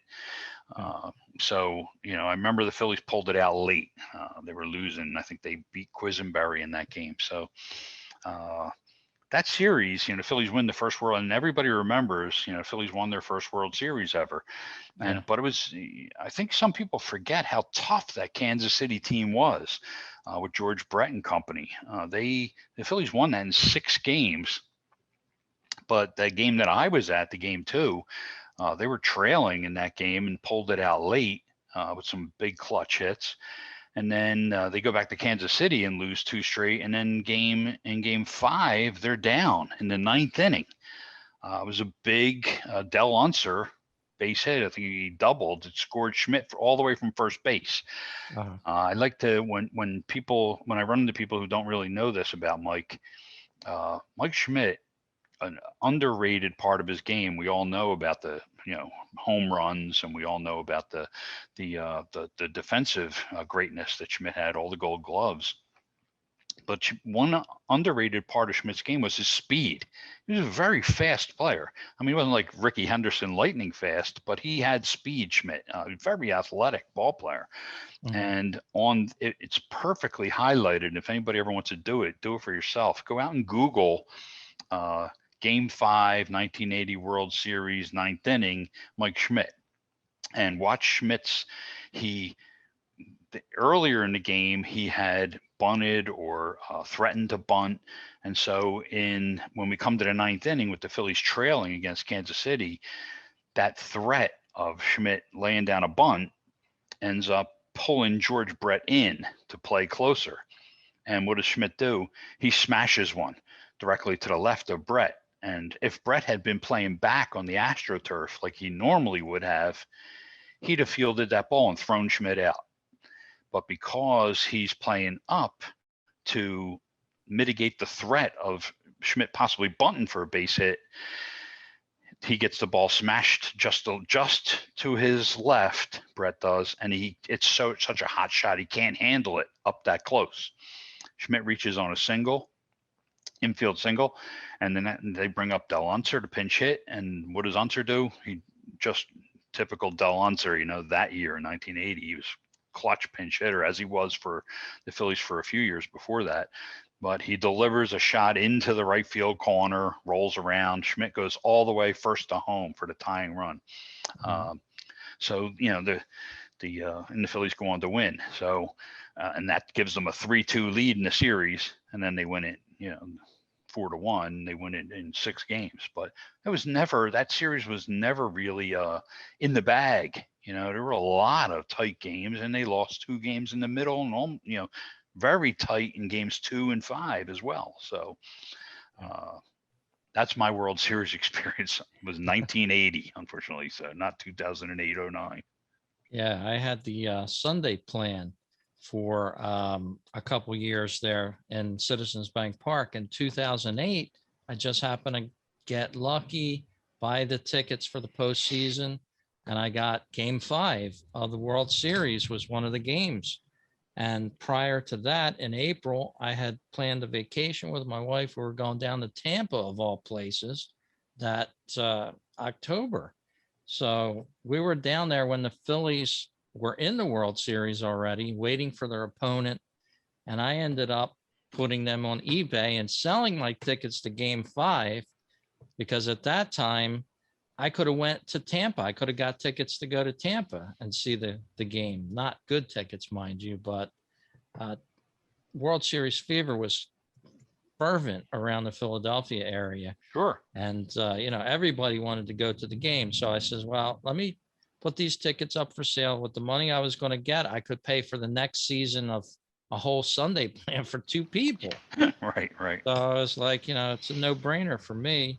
So, I remember the Phillies pulled it out late. They were losing. I think they beat Quisenberry in that game. So that series, the Phillies win the first World, and everybody remembers, Phillies won their first World Series ever. But it was, I think some people forget how tough that Kansas City team was with George Brett and company. The Phillies won that in 6 games. But the game that I was at, the game 2, they were trailing in that game and pulled it out late with some big clutch hits. And then they go back to Kansas City and lose 2 straight. And then game 5, they're down in the 9th inning. It was a big Del Unser base hit. I think he doubled. It scored Schmidt all the way from first base. I like to, when I run into people who don't really know this about Mike Schmidt, an underrated part of his game. We all know about the home runs, and we all know about the defensive greatness that Schmidt had, all the Gold Gloves. But one underrated part of Schmidt's game was his speed. He was a very fast player. I mean, he wasn't like Ricky Henderson lightning fast, but he had speed. Schmidt, very athletic ball player. And it's perfectly highlighted. If anybody ever wants to do it for yourself. Go out and Google Game 5, 1980 World Series, 9th inning, Mike Schmidt, and watch Schmidt's. Earlier in the game, he had bunted or threatened to bunt, and so when we come to the 9th inning with the Phillies trailing against Kansas City, that threat of Schmidt laying down a bunt ends up pulling George Brett in to play closer. And what does Schmidt do? He smashes one directly to the left of Brett. And if Brett had been playing back on the AstroTurf like he normally would have, he'd have fielded that ball and thrown Schmidt out. But because he's playing up to mitigate the threat of Schmidt possibly bunting for a base hit, he gets the ball smashed just to his left, Brett does, and it's such a hot shot, he can't handle it up that close. Schmidt reaches on a single, infield single, and then they bring up Del Unser to pinch hit. And what does Unser do? He just typical Del Unser, that year in 1980, he was clutch pinch hitter, as he was for the Phillies for a few years before that. But he delivers a shot into the right field corner, rolls around. Schmidt goes all the way first to home for the tying run. So, the Phillies go on to win. So, and that gives them a 3-2 lead in the series. And then they win it, 4-1. They win it in 6 games. But that series was never really in the bag. There were a lot of tight games, and they lost 2 games in the middle, and very tight in games 2 and 5 as well. So that's my World Series experience. It was 1980, unfortunately, so not 2008-09. Yeah, I had the Sunday plan for a couple years there in Citizens Bank Park. In 2008, I just happened to get lucky, buy the tickets for the postseason, and I got Game 5 of the World Series was one of the games. And prior to that, in April, I had planned a vacation with my wife. We were going down to Tampa, of all places, that October. So we were down there when the Phillies were in the World Series already, waiting for their opponent. And I ended up putting them on eBay and selling my tickets to Game 5 because at that time I could have went to Tampa. I could have got tickets to go to Tampa and see the game. Not good tickets, mind you, but uh, World Series fever was fervent around the Philadelphia area. Sure. And, everybody wanted to go to the game. So I says, well, let me put these tickets up for sale. With the money I was going to get, I could pay for the next season of a whole Sunday plan for two people. Right, right. So I was like, it's a no brainer for me.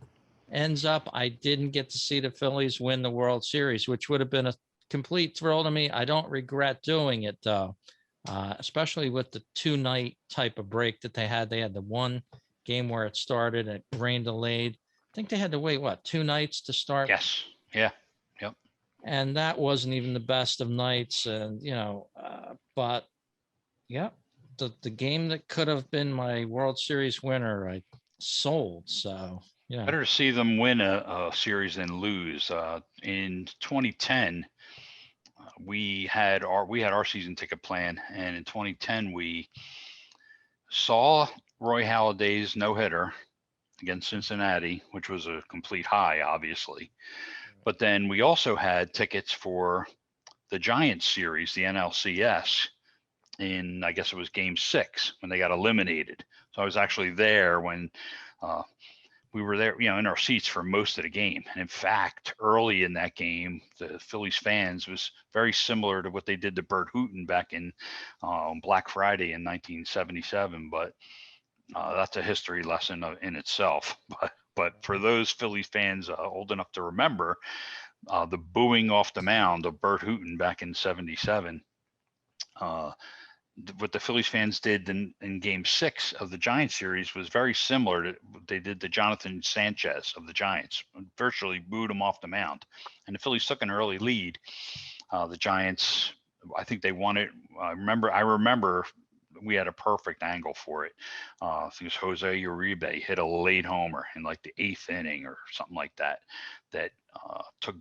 Ends up, I didn't get to see the Phillies win the World Series, which would have been a complete thrill to me. I don't regret doing it, though, especially with the 2-night type of break that they had. They had the one game where it started and it rain delayed. I think they had to wait, 2 nights to start? Yes. Yeah. Yep. And that wasn't even the best of nights. And, but yeah, the game that could have been my World Series winner, I sold. So, yeah. Better to see them win a series than lose. In 2010, we had our season ticket plan, and in 2010 we saw Roy Halladay's no hitter against Cincinnati, which was a complete high, obviously. But then we also had tickets for the Giants series, the NLCS, in I guess it was Game 6 when they got eliminated. So I was actually there when we were there, in our seats for most of the game. And in fact, early in that game, the Phillies fans was very similar to what they did to Bert Hooton back in Black Friday in 1977. But that's a history lesson in itself. But for those Phillies fans old enough to remember, the booing off the mound of Bert Hooton back in '77, what the Phillies fans did in Game 6 of the Giants series was very similar to what they did to Jonathan Sanchez of the Giants. Virtually booed him off the mound, and the Phillies took an early lead. The Giants, I think they won it. I remember we had a perfect angle for it. I think it was Jose Uribe hit a late homer in like the 8th inning or something like that. That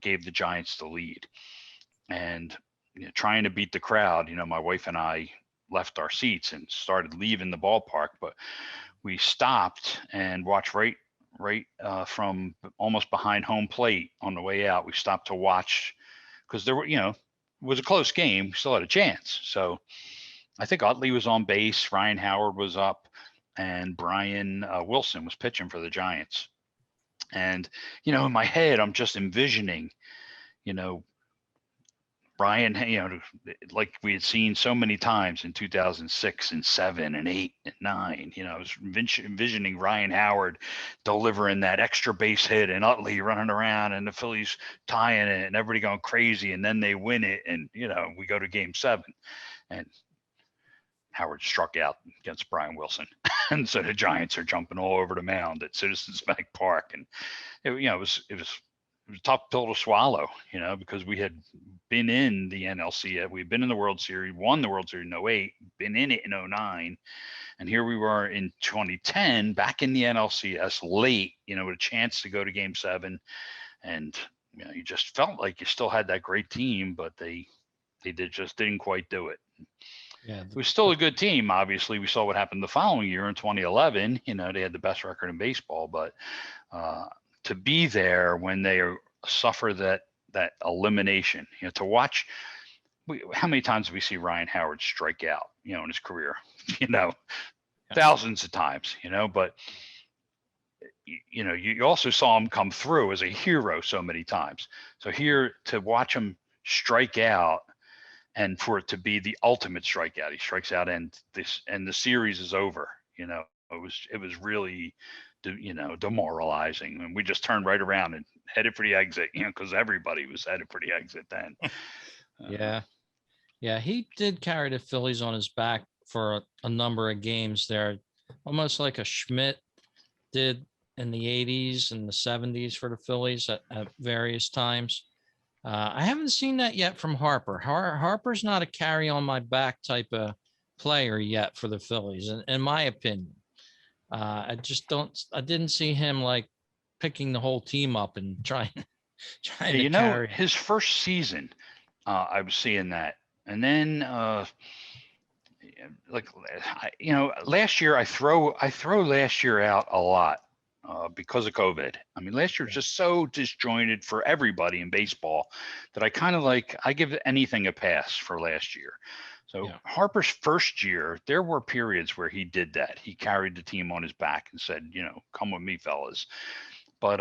gave the Giants the lead, and trying to beat the crowd. My wife and I left our seats and started leaving the ballpark, but we stopped and watched right from almost behind home plate on the way out. We stopped to watch because there were, it was a close game. We still had a chance. So I think Utley was on base, Ryan Howard was up, and Brian Wilson was pitching for the Giants. And, in my head, I'm just envisioning, Brian, like we had seen so many times in 2006 and 7 and 8 and 9, I was envisioning Ryan Howard delivering that extra base hit and Utley running around and the Phillies tying it and everybody going crazy. And then they win it. And, we go to Game 7 and Howard struck out against Brian Wilson. And so the Giants are jumping all over the mound at Citizens Bank Park. And, it was a tough pill to swallow, because we had been in the NLCS. We'd been in the World Series, won the World Series in 08, been in it in 09. And here we were in 2010, back in the NLCS late, with a chance to go to Game 7. And, you just felt like you still had that great team, but they just didn't quite do it. Yeah, it was still a good team. Obviously, we saw what happened the following year in 2011. They had the best record in baseball, but to be there when they suffer that elimination, to watch. How many times do we see Ryan Howard strike out, in his career? Thousands of times. But you also saw him come through as a hero so many times. So here to watch him strike out, and for it to be the ultimate strikeout, he strikes out, and the series is over. It was really, demoralizing. And we just turned right around and headed for the exit, because everybody was headed for the exit then. Yeah, he did carry the Phillies on his back for a number of games there, almost like a Schmidt did in the 80s and the 70s for the Phillies at various times. I haven't seen that yet from Harper. Harper's not a carry on my back type of player yet for the Phillies, in my opinion. I didn't see him like picking the whole team up and trying trying Yeah, to carry. his first season, I was seeing that, and then like last year I throw last year out a lot because of COVID. I mean, last year was Yeah. just so disjointed for everybody in baseball that I give anything a pass for last year. So Yeah. Harper's first year, there were periods where he did that. He carried the team on his back and said, come with me, fellas. But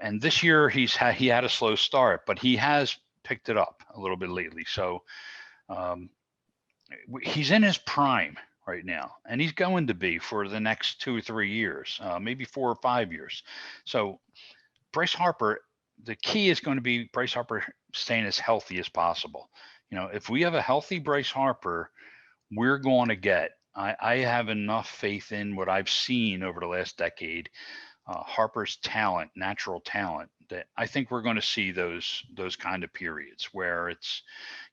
and this year he had a slow start, but he has picked it up a little bit lately. So um, he's in his prime right now, and he's going to be for the next 2 or 3 years, maybe 4 or 5 years. So Bryce Harper, the key is going to be Bryce Harper staying as healthy as possible. If we have a healthy Bryce Harper, we're going to get. I have enough faith in what I've seen over the last decade, Harper's talent, natural talent, that I think we're going to see those kind of periods where it's,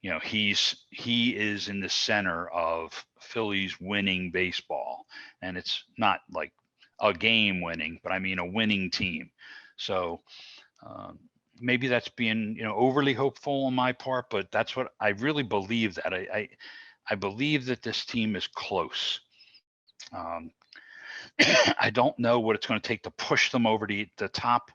he is in the center of Phillies winning baseball, and it's not like a game winning, but I mean a winning team. So um, maybe that's being overly hopeful on my part, but that's what I really believe. That I believe that this team is close. Um, I don't know what it's going to take to push them over the top.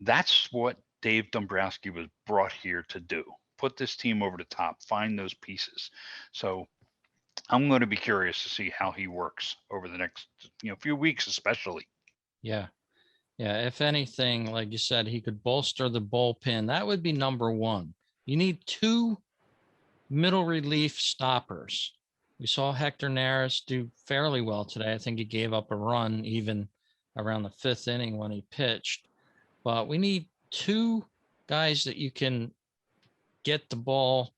That's what Dave Dombrowski was brought here to do. Put this team over the top, find those pieces. So I'm going to be curious to see how he works over the next few weeks, especially. Yeah. Yeah. If anything, like you said, he could bolster the bullpen. That would be number one. You need two middle relief stoppers. We saw Hector Neris do fairly well today. I think he gave up a run even around the fifth inning when he pitched. But we need two guys that you can get the ball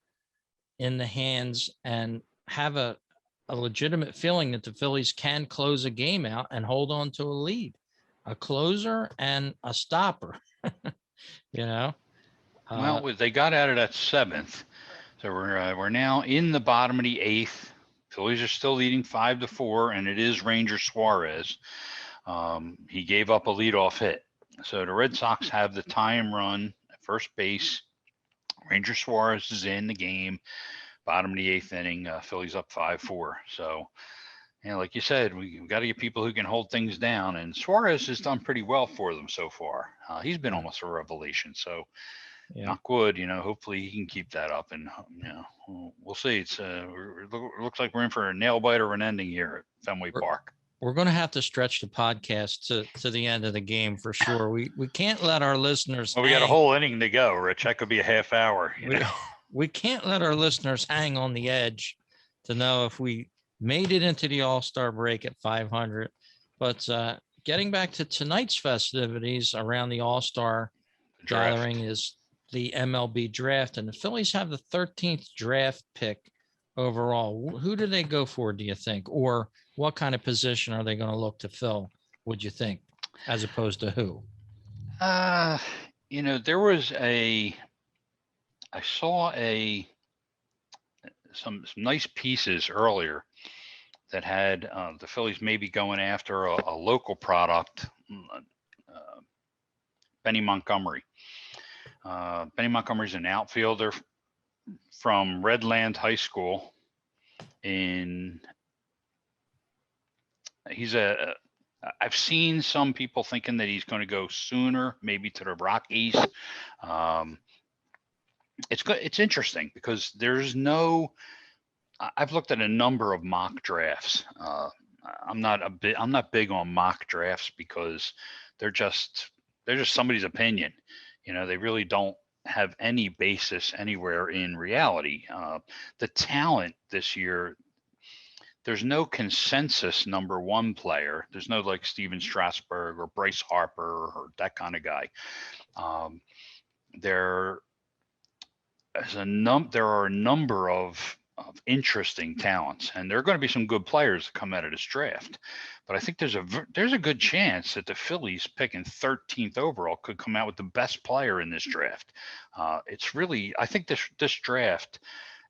in the hands and have a legitimate feeling that the Phillies can close a game out and hold on to a lead. A closer and a stopper, you know. Well, they got out of that seventh, so we're now in the bottom of the eighth. Phillies are still leading 5-4, and it is Ranger Suarez. He gave up a leadoff hit, so the Red Sox have the tying run at first base. Ranger Suarez is in the game. Bottom of the eighth inning, Phillies up 5-4. So, like you said, we got to get people who can hold things down, and Suarez has done pretty well for them so far. He's been almost a revelation. So, Yeah. knock wood, hopefully he can keep that up, and we'll see. It looks like we're in for a nail biter of an ending here at Fenway Park. We're going to have to stretch the podcast to the end of the game for sure. We can't let our listeners. Well, we got a whole inning to go, Rich. That could be a half hour. We can't let our listeners hang on the edge to know if we made it into the All-Star break at 500. But getting back to tonight's festivities around the All-Star gathering is the MLB draft, and the Phillies have the 13th draft pick overall. Who do they go for, do you think? Or what kind of position are they going to look to fill, would you think, as opposed to who? There was I saw some nice pieces earlier that had the Phillies maybe going after a local product, Benny Montgomery. Benny Montgomery's an outfielder from Redland High School. I've seen some people thinking that he's going to go sooner, maybe to the Rockies. It's interesting because I've looked at a number of mock drafts. I'm not big on mock drafts because they're just somebody's opinion. They really don't have any basis anywhere in reality. The talent this year, there's no consensus number one player. There's no like Steven Strasburg or Bryce Harper or that kind of guy. There are a number of interesting talents, and there are going to be some good players that come out of this draft. But I think there's a good chance that the Phillies picking 13th overall could come out with the best player in this draft. It's really, I think this draft,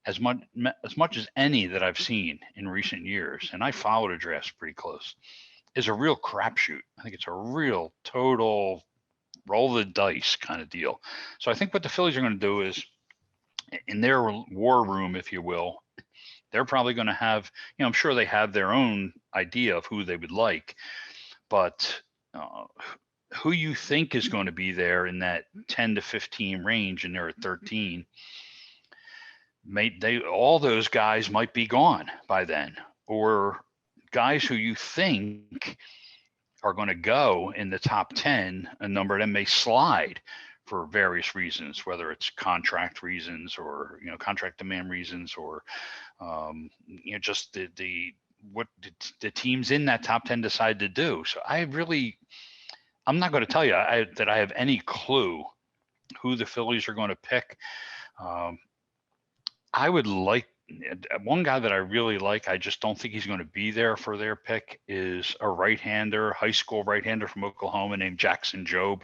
as much as any that I've seen in recent years, and I follow the drafts pretty close, is a real crapshoot. I think it's a real total roll the dice kind of deal. So I think what the Phillies are going to do is, in their war room, if you will, they're probably going to have, I'm sure they have their own idea of who they would like, but who you think is going to be there in that 10 to 15 range, and they're at 13, all those guys might be gone by then, or guys who you think are going to go in the top 10, a number of them may slide for various reasons, whether it's contract reasons or, contract demand reasons, or, just what the teams in that top 10 decide to do. So I'm not going to tell you that I have any clue who the Phillies are going to pick. I would like one guy that I really like. I just don't think he's going to be there for their pick, is a right-hander, high school right-hander from Oklahoma named Jackson Jobe.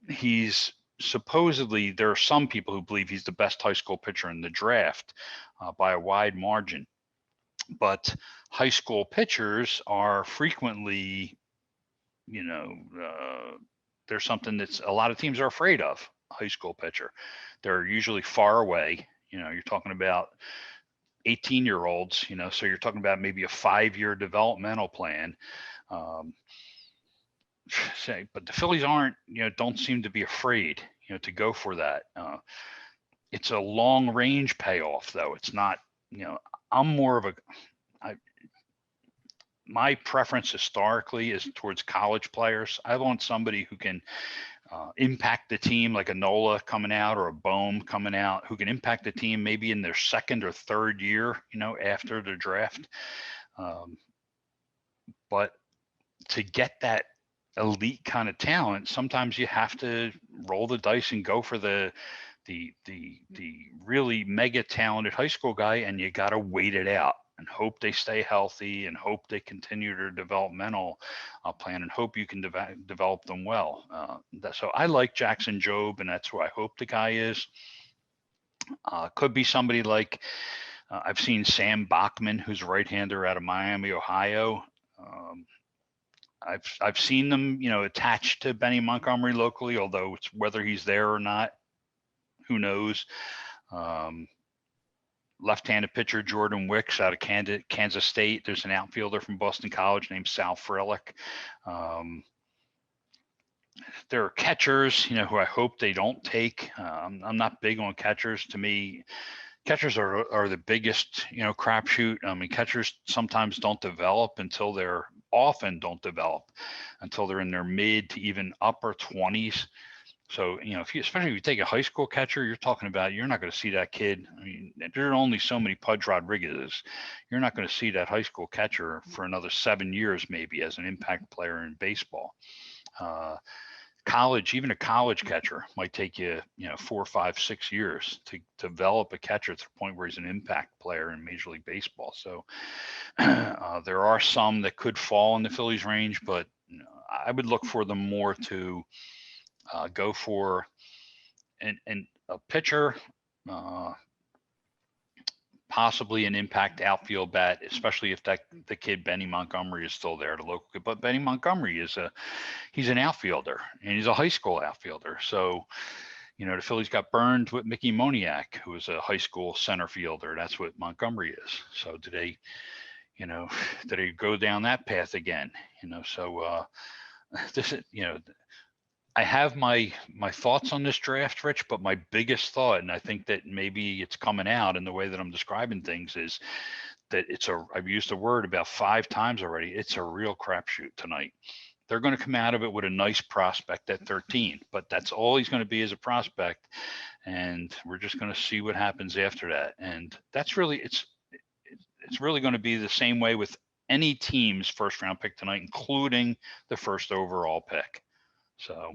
He's supposedly, there are some people who believe he's the best high school pitcher in the draft by a wide margin. But high school pitchers are frequently, there's something that's a lot of teams are afraid of. High school pitcher, they're usually far away. You're talking about 18-year-olds, so you're talking about maybe a 5-year developmental plan. But the Phillies don't seem to be afraid, to go for that. It's a long range payoff, though. It's not, I'm more of my preference historically is towards college players. I want somebody who can impact the team, like a Nola coming out or a Bohm coming out, who can impact the team maybe in their second or third year, after the draft. But to get that elite kind of talent, sometimes you have to roll the dice and go for the really mega talented high school guy, and you got to wait it out and hope they stay healthy, and hope they continue their developmental plan, and hope you can develop them well. So I like Jackson Jobe, and that's who I hope the guy is. Could be somebody like, I've seen Sam Bachman, who's a right-hander out of Miami, Ohio. I've seen them, attached to Benny Montgomery locally, although it's whether he's there or not, who knows. Left-handed pitcher Jordan Wicks out of Kansas State. There's an outfielder from Boston College named Sal Frelick. There are catchers, who I hope they don't take. I'm not big on catchers. To me, catchers are the biggest, crapshoot. I mean, catchers sometimes don't develop until they're in their mid to even upper 20s. So, especially if you take a high school catcher, you're talking about, you're not going to see that kid. I mean, there are only so many Pudge Rodriguez's. You're not going to see that high school catcher for another 7 years, maybe, as an impact player in baseball. College, even a college catcher might take you, 4, 5, 6 years to develop a catcher to the point where he's an impact player in Major League Baseball. So there are some that could fall in the Phillies range, but I would look for them more to go for a pitcher, possibly an impact outfield bat, especially if the kid Benny Montgomery is still there, the local kid. But Benny Montgomery he's an outfielder, and he's a high school outfielder. So, the Phillies got burned with Mickey Moniak, who was a high school center fielder. That's what Montgomery is. So do they go down that path again? So this is, I have my thoughts on this draft, Rich, but my biggest thought, and I think that maybe it's coming out in the way that I'm describing things, is that I've used the word about 5 times already. It's a real crapshoot tonight. They're going to come out of it with a nice prospect at 13, but that's all he's going to be as a prospect. And we're just going to see what happens after that. And that's really, it's really going to be the same way with any team's first round pick tonight, including the first overall pick. So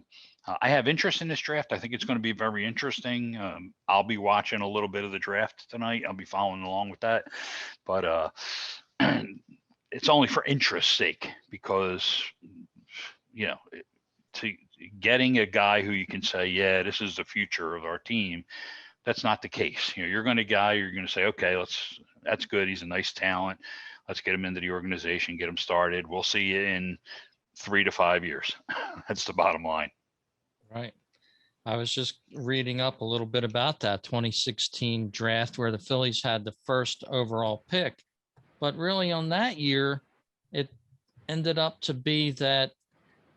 I have interest in this draft. I think it's going to be very interesting. I'll be watching a little bit of the draft tonight. I'll be following along with that. But it's only for interest's sake, because, to getting a guy who you can say, yeah, this is the future of our team, that's not the case. You're going to say, okay, that's good. He's a nice talent. Let's get him into the organization, get him started. We'll see you in 3 to 5 years. That's the bottom line. Right. I was just reading up a little bit about that 2016 draft where the Phillies had the first overall pick. But really on that year, it ended up to be that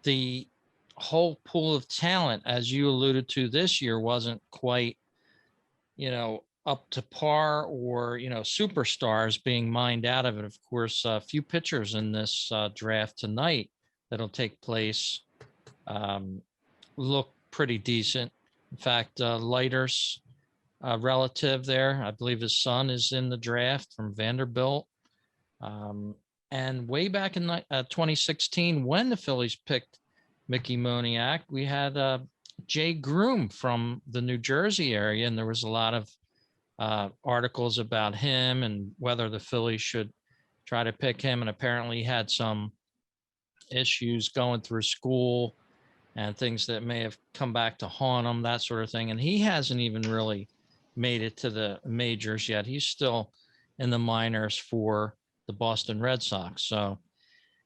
the whole pool of talent, as you alluded to this year, wasn't quite, up to par or, superstars being mined out of it. Of course, a few pitchers in this draft tonight that'll take place look pretty decent. In fact, Leiter's relative there, I believe his son is in the draft from Vanderbilt. And way back in 2016, when the Phillies picked Mickey Moniak, we had Jay Groom from the New Jersey area, and there was a lot of articles about him and whether the Phillies should try to pick him. And apparently he had some issues going through school and things that may have come back to haunt him, that sort of thing. And he hasn't even really made it to the majors yet. He's still in the minors for the Boston Red Sox. So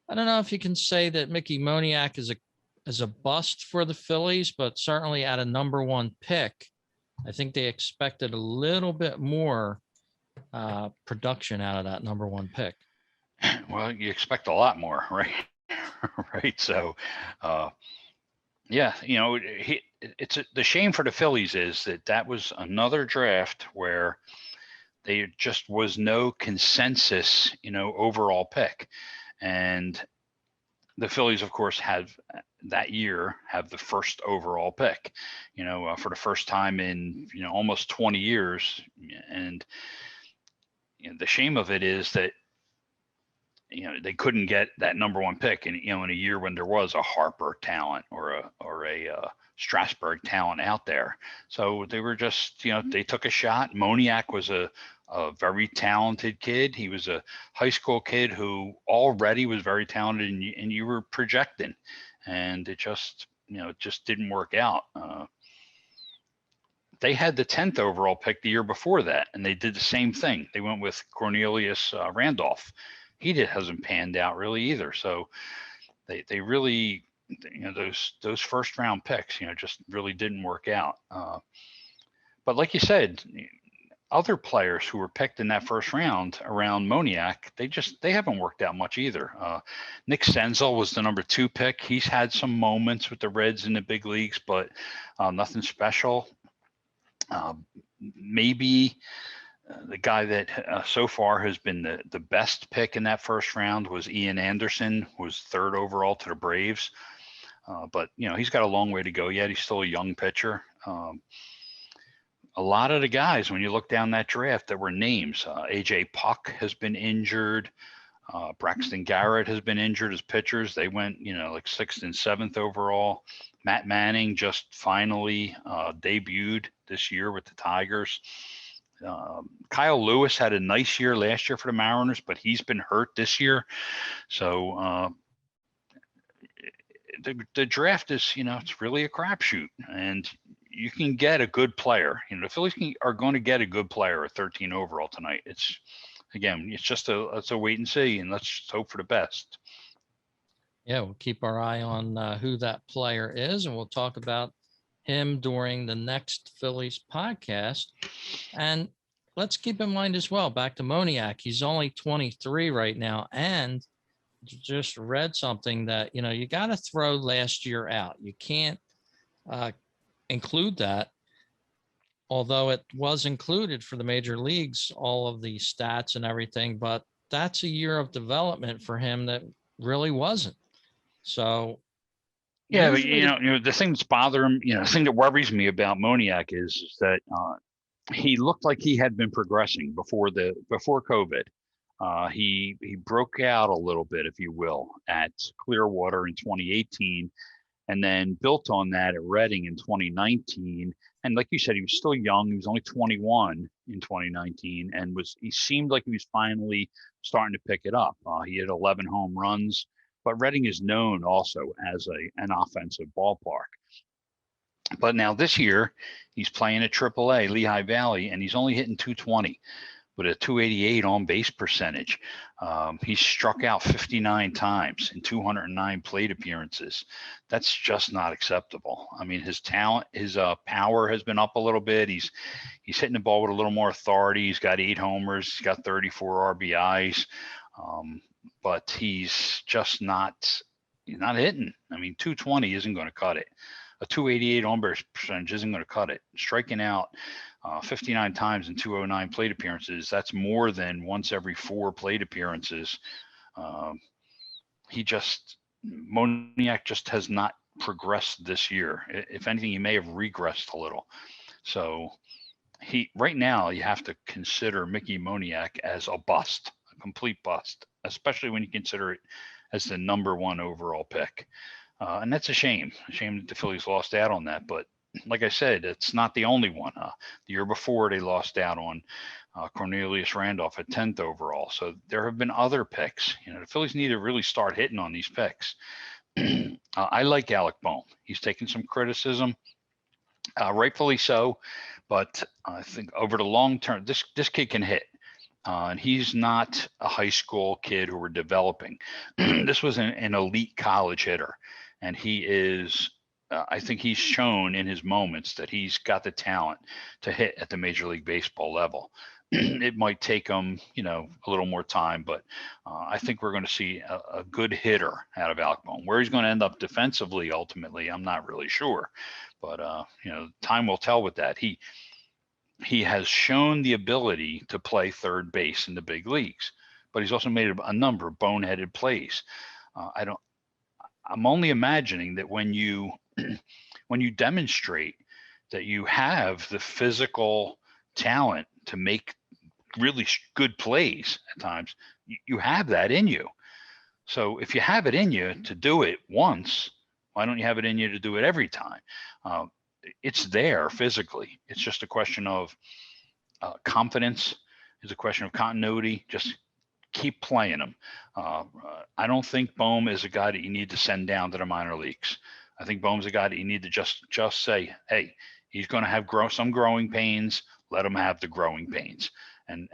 I don't know if you can say that Mickey Moniak is a bust for the Phillies, but certainly at a number one pick, I think they expected a little bit more production out of that number one pick. Well, you expect a lot more, right? Right. So, yeah, the shame for the Phillies is that was another draft where there just was no consensus, overall pick. And the Phillies, of course, have the first overall pick, for the first time in, almost 20 years. And the shame of it is that, they couldn't get that number one pick in a year when there was a Harper talent or a Strasburg talent out there. So they were just, they took a shot. Moniak was a very talented kid. He was a high school kid who already was very talented, and you were projecting, and it just didn't work out. They had the 10th overall pick the year before that, and they did the same thing. They went with Cornelius Randolph. He hasn't panned out really either. So they really, those first round picks, just really didn't work out. But like you said, other players who were picked in that first round around Moniak, they haven't worked out much either. Nick Senzel was the number 2 pick. He's had some moments with the Reds in the big leagues, but nothing special. Maybe the guy that so far has been the best pick in that first round was Ian Anderson, who was 3rd overall to the Braves. But, he's got a long way to go yet. He's still a young pitcher. A lot of the guys, when you look down that draft, that were names. A.J. Puck has been injured. Braxton Garrett has been injured as pitchers. They went, like 6th and 7th overall. Matt Manning just finally debuted this year with the Tigers. Kyle Lewis had a nice year last year for the Mariners, but he's been hurt this year. So the draft is, it's really a crapshoot, and you can get a good player. The Phillies are going to get a good player at 13 overall tonight. It's just a wait and see, and let's just hope for the best. Yeah, we'll keep our eye on who that player is, and we'll talk about him during the next Phillies podcast. And let's keep in mind as well, back to Moniak, he's only 23 right now, and just read something that, you got to throw last year out. You can't include that, although it was included for the major leagues, all of the stats and everything, but that's a year of development for him that really wasn't. So yeah, but the thing that's bothering him, the thing that worries me about Moniak is that he looked like he had been progressing before COVID. He broke out a little bit, if you will, at Clearwater in 2018, and then built on that at Reading in 2019. And like you said, he was still young. He was only 21 in 2019, and he seemed like he was finally starting to pick it up. He had 11 home runs. But Reading is known also as an offensive ballpark. But now this year, he's playing at AAA, Lehigh Valley, and he's only hitting 220 with a 288 on base percentage. He struck out 59 times in 209 plate appearances. That's just not acceptable. I mean, his talent, his power has been up a little bit. He's hitting the ball with a little more authority. He's got 8 homers. He's got 34 RBIs, but he's just not hitting. I mean, 220 isn't going to cut it. A 288 on-base percentage isn't going to cut it. Striking out 59 times in 209 plate appearances, that's more than once every 4 plate appearances. Moniak just has not progressed this year. If anything, he may have regressed a little. So right now you have to consider Mickey Moniak as a bust, a complete bust, especially when you consider it as the number 1 overall pick. And that's a shame that the Phillies lost out on that. But like I said, it's not the only one. The year before, they lost out on Cornelius Randolph at 10th overall. So there have been other picks. The Phillies need to really start hitting on these picks. I like Alec Bohm. He's taken some criticism, rightfully so. But I think over the long term, this kid can hit. And he's not a high school kid who we're developing. This was an elite college hitter. And he is, I think he's shown in his moments that he's got the talent to hit at the Major League Baseball level. It might take him, a little more time, but I think we're going to see a good hitter out of Alec Bohm. Where he's going to end up defensively, ultimately, I'm not really sure. But, time will tell with that. He has shown the ability to play third base in the big leagues, but he's also made a number of boneheaded plays. I'm only imagining that when you demonstrate that you have the physical talent to make really good plays at times, you have that in you. So if you have it in you to do it once, why don't you have it in you to do it every time? It's there physically. It's just a question of confidence. It's a question of continuity. Just keep playing him. I don't think Bohm is a guy that you need to send down to the minor leagues. I think Bohm's a guy that you need to just say, hey, he's going to have some growing pains. Let him have the growing pains, and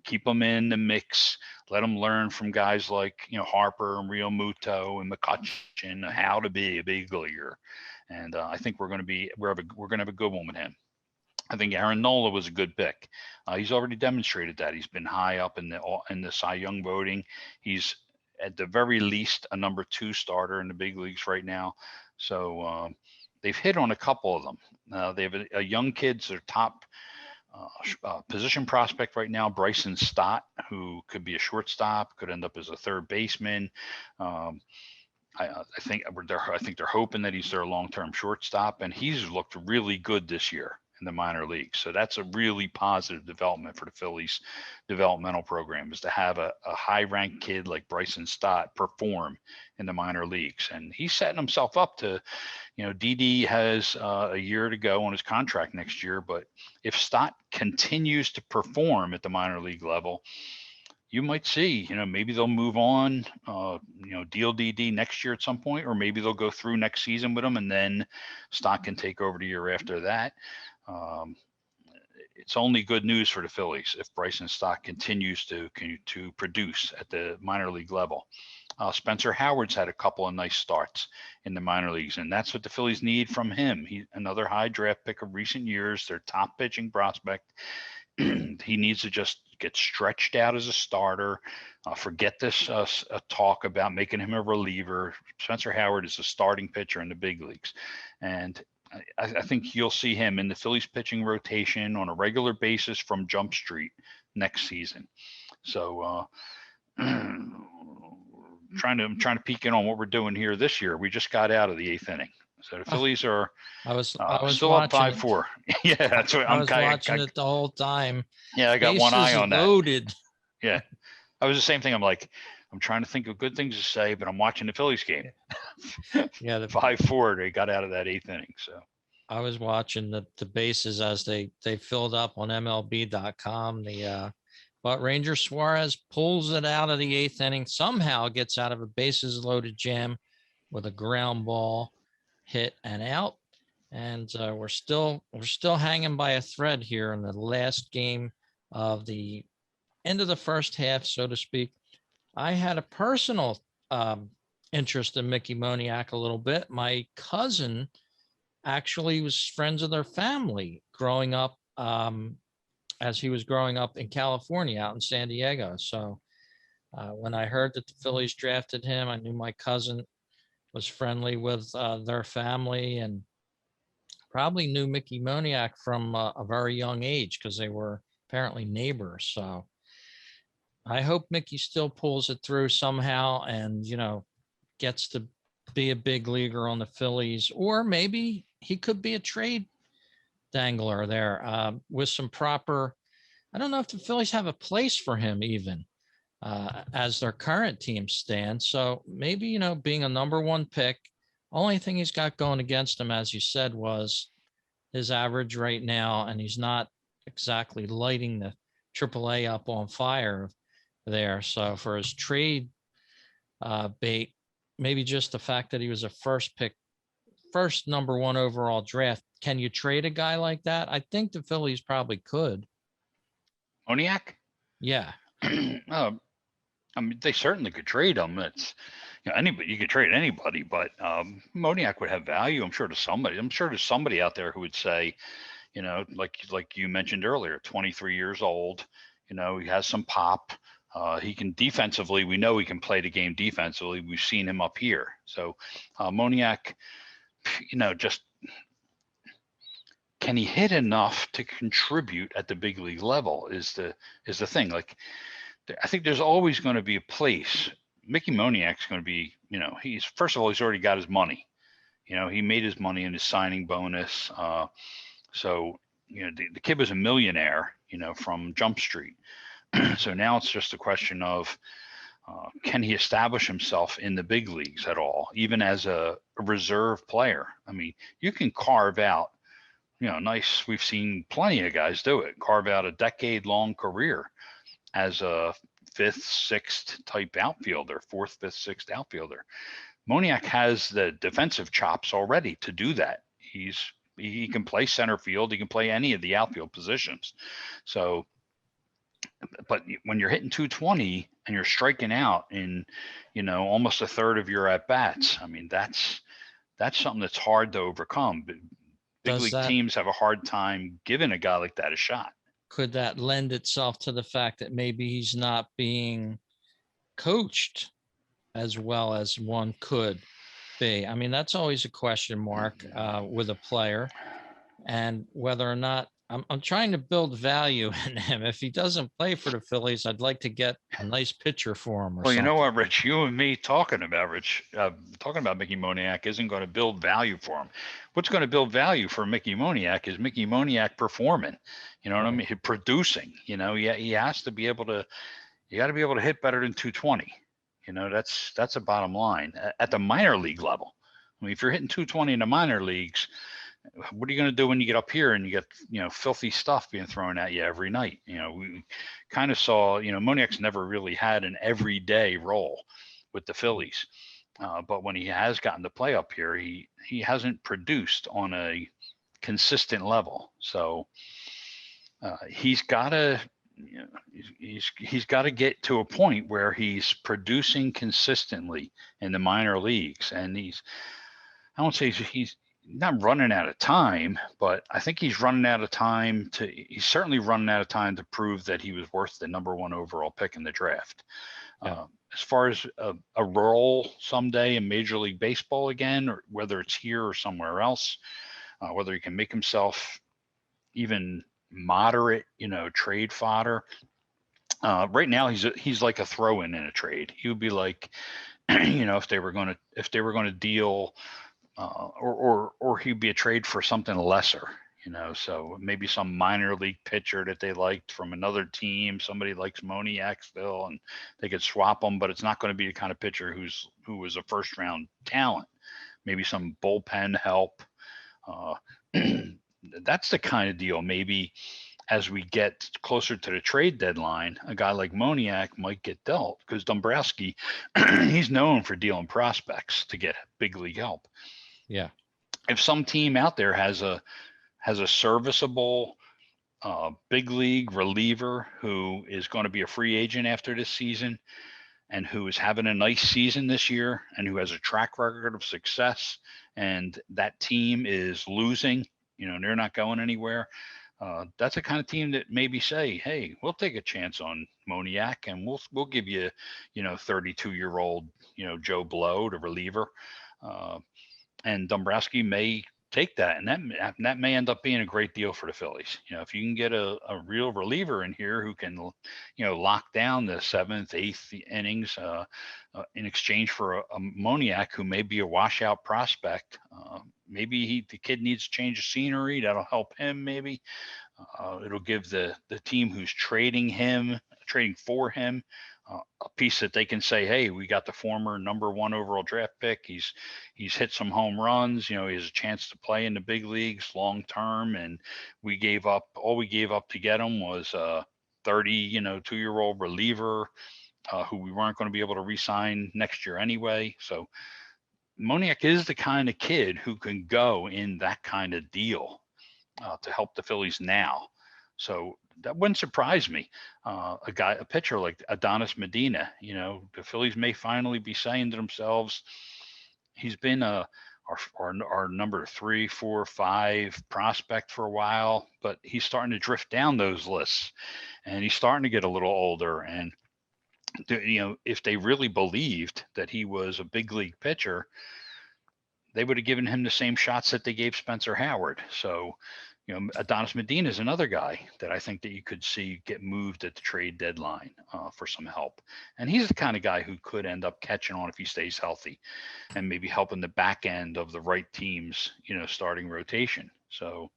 keep him in the mix. Let him learn from guys like Harper and Real Muto and McCutcheon how to be a big leaguer. And I think we're going to have a good one with him. I think Aaron Nola was a good pick. He's already demonstrated that. He's been high up in the Cy Young voting. He's at the very least a number 2 starter in the big leagues right now. So they've hit on a couple of them. They have a young kid's their top position prospect right now, Bryson Stott, who could be a shortstop, could end up as a third baseman. I think they're hoping that he's their long-term shortstop, and he's looked really good this year in the minor leagues. So that's a really positive development for the Phillies developmental program, is to have a high-ranked kid like Bryson Stott perform in the minor leagues. And he's setting himself up to, Didi has a year to go on his contract next year, but if Stott continues to perform at the minor league level, you might see, maybe they'll move on, deal DD next year at some point, or maybe they'll go through next season with him and then Stott can take over the year after that. It's only good news for the Phillies if Bryson Stott continues to produce at the minor league level. Spencer Howard's had a couple of nice starts in the minor leagues, and that's what the Phillies need from him. He's another high draft pick of recent years, their top pitching prospect. He needs to just get stretched out as a starter. Forget this talk about making him a reliever. Spencer Howard is a starting pitcher in the big leagues. And I think you'll see him in the Phillies pitching rotation on a regular basis from Jump Street next season. So I'm trying to peek in on what we're doing here this year. We just got out of the 8th inning. So the Phillies are I was still up 5-4. Yeah, that's what I was watching it the whole time. Yeah, I got one eye on that. Loaded. Yeah, I was the same thing. I'm trying to think of good things to say, but I'm watching the Phillies game. Yeah, the 5-4. They got out of that 8th inning. So I was watching the bases as they filled up on MLB.com. But Ranger Suarez pulls it out of the 8th inning. Somehow gets out of a bases loaded jam with a ground ball hit and out. And we're still hanging by a thread here in the last game of the end of the first half, so to speak, I had a personal interest in Mickey Moniak a little bit. My cousin actually was friends with their family growing up, as he was growing up in California, out in San Diego. So when I heard that the Phillies drafted him, I knew my cousin was friendly with their family and probably knew Mickey Moniak from a very young age because they were apparently neighbors. So I hope Mickey still pulls it through somehow and, gets to be a big leaguer on the Phillies, or maybe he could be a trade dangler there with some proper. I don't know if the Phillies have a place for him even as their current team stands. So maybe, being a number one pick, only thing he's got going against him, as you said, was his average right now, and he's not exactly lighting the AAA up on fire there. So for his trade bait, maybe just the fact that he was a first number one overall draft. Can you trade a guy like that? I think the Phillies probably could. Moniak? Yeah. I mean, they certainly could trade him. It's anybody, you could trade anybody, but Moniak would have value, I'm sure, to somebody. I'm sure there's somebody out there who would say, like you mentioned earlier, 23 years old, he has some pop. He can defensively, we know he can play the game defensively. We've seen him up here. So Moniak, just can he hit enough to contribute at the big league level is the thing. Like, I think there's always going to be a place. Mickey Moniak's going to be, he's, first of all, he's already got his money. He made his money in his signing bonus. So, the kid was a millionaire, from Jump Street. So now it's just a question of, can he establish himself in the big leagues at all, even as a reserve player? I mean, you can carve out, nice. We've seen plenty of guys do it, carve out a decade-long career as a fifth, sixth type outfielder, fourth, fifth, sixth outfielder. Moniak has the defensive chops already to do that. He can play center field. He can play any of the outfield positions. So, but when you're hitting 220 and you're striking out in, almost a third of your at bats, I mean, that's something that's hard to overcome. But big league teams have a hard time giving a guy like that a shot. Could that lend itself to the fact that maybe he's not being coached as well as one could be? I mean, that's always a question mark with a player, and whether or not I'm trying to build value in him. If he doesn't play for the Phillies, I'd like to get a nice pitcher for him. Well, you know what, Rich, you and me talking about Mickey Moniak isn't going to build value for him. What's going to build value for Mickey Moniak is Mickey Moniak performing. You know what I mean? Producing. He has to be able to. You got to be able to hit better than 220. That's a bottom line at the minor league level. I mean, if you're hitting 220 in the minor leagues, what are you going to do when you get up here and you get, filthy stuff being thrown at you every night? We kind of saw, Moniak's never really had an everyday role with the Phillies. But when he has gotten to play up here, he hasn't produced on a consistent level. So he's got to, he's got to get to a point where he's producing consistently in the minor leagues. And I won't say he's not running out of time, but I think he's running out of time he's certainly running out of time to prove that he was worth the number one overall pick in the draft. Yeah. As far as a role someday in Major League Baseball again, or whether it's here or somewhere else, whether he can make himself even moderate, trade fodder. Right now he's like a throw-in a trade. He would be like, if they were going to deal, or he'd be a trade for something lesser, so maybe some minor league pitcher that they liked from another team. Somebody likes Moniak still, and they could swap him, but it's not going to be the kind of pitcher who was a first round talent. Maybe some bullpen help. That's the kind of deal. Maybe as we get closer to the trade deadline, a guy like Moniak might get dealt, because Dombrowski, he's known for dealing prospects to get big league help. Yeah. If some team out there has a serviceable big league reliever who is going to be a free agent after this season and who is having a nice season this year and who has a track record of success, and that team is losing, and they're not going anywhere. That's the kind of team that maybe say, "Hey, we'll take a chance on Moniak, and we'll give you, 32-year-old, Joe Blow, the reliever." Uh, and Dombrowski may take that, and that may end up being a great deal for the Phillies. If you can get a real reliever in here who can, lock down the seventh, eighth innings in exchange for a Moniak who may be a washout prospect. Maybe the kid needs to change of scenery. That'll help him. Maybe it'll give the team who's trading for him, a piece that they can say, "Hey, we got the former number 1 overall draft pick. He's hit some home runs. He has a chance to play in the big leagues long term, and all we gave up to get him was a 2-year-old reliever who we weren't going to be able to re-sign next year anyway." So Moniak is the kind of kid who can go in that kind of deal to help the Phillies now. So that wouldn't surprise me. A pitcher like Adonis Medina, the Phillies may finally be saying to themselves, he's been our number 3, 4, 5 prospect for a while, but he's starting to drift down those lists, and he's starting to get a little older. And if they really believed that he was a big league pitcher, they would have given him the same shots that they gave Spencer Howard. So, Adonis Medina is another guy that I think that you could see get moved at the trade deadline for some help. And he's the kind of guy who could end up catching on if he stays healthy and maybe helping the back end of the right team's, starting rotation. So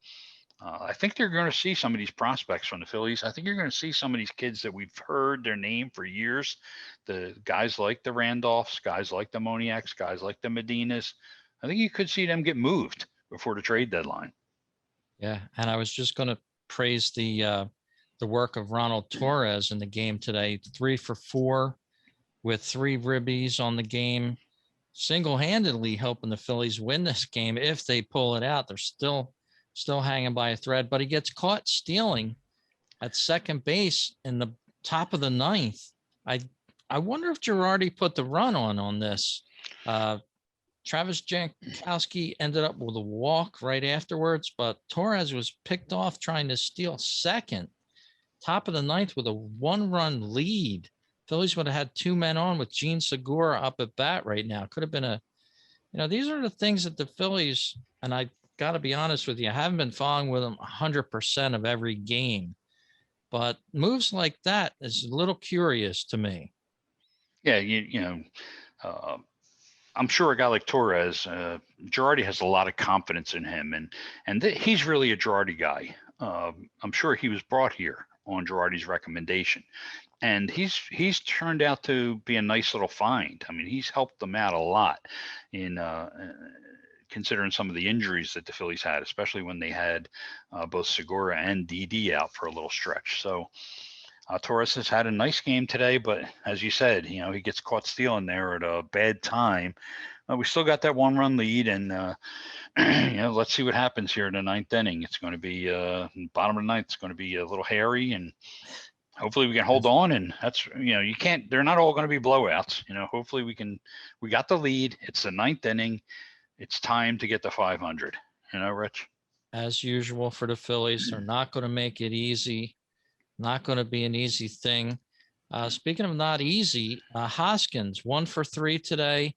I think they're going to see some of these prospects from the Phillies. I think you're going to see some of these kids that we've heard their name for years. The guys like the Randolphs, guys like the Moniaks, guys like the Medinas. I think you could see them get moved before the trade deadline. Yeah, and I was just going to praise the work of Ronald Torres in the game today. 3 for 4 with 3 ribbies on the game, single-handedly helping the Phillies win this game. If they pull it out, they're still hanging by a thread. But he gets caught stealing at second base in the top of the 9th. I wonder if Girardi put the run on this. Travis Jankowski ended up with a walk right afterwards, but Torres was picked off trying to steal second, top of the 9th with a 1-run lead. Phillies would have had 2 men on with Gene Segura up at bat right now. Could have been these are the things that the Phillies, and I got to be honest with you, I haven't been following with them 100% of every game, but moves like that is a little curious to me. Yeah, I'm sure a guy like Torres, Girardi has a lot of confidence in him, and he's really a Girardi guy. I'm sure he was brought here on Girardi's recommendation, and he's turned out to be a nice little find. I mean, he's helped them out a lot in considering some of the injuries that the Phillies had, especially when they had both Segura and DD out for a little stretch. So Torres has had a nice game today, but as you said, he gets caught stealing there at a bad time. We still got that 1-run lead, and let's see what happens here in the 9th inning. It's going to be bottom of the 9th. It's going to be a little hairy, and hopefully we can hold on. And that's you can't. They're not all going to be blowouts. Hopefully we can. We got the lead. It's the 9th inning. It's time to get to 500. Rich. As usual for the Phillies, they're not going to make it easy. Not going to be an easy thing. Speaking of not easy, Hoskins 1 for 3 today,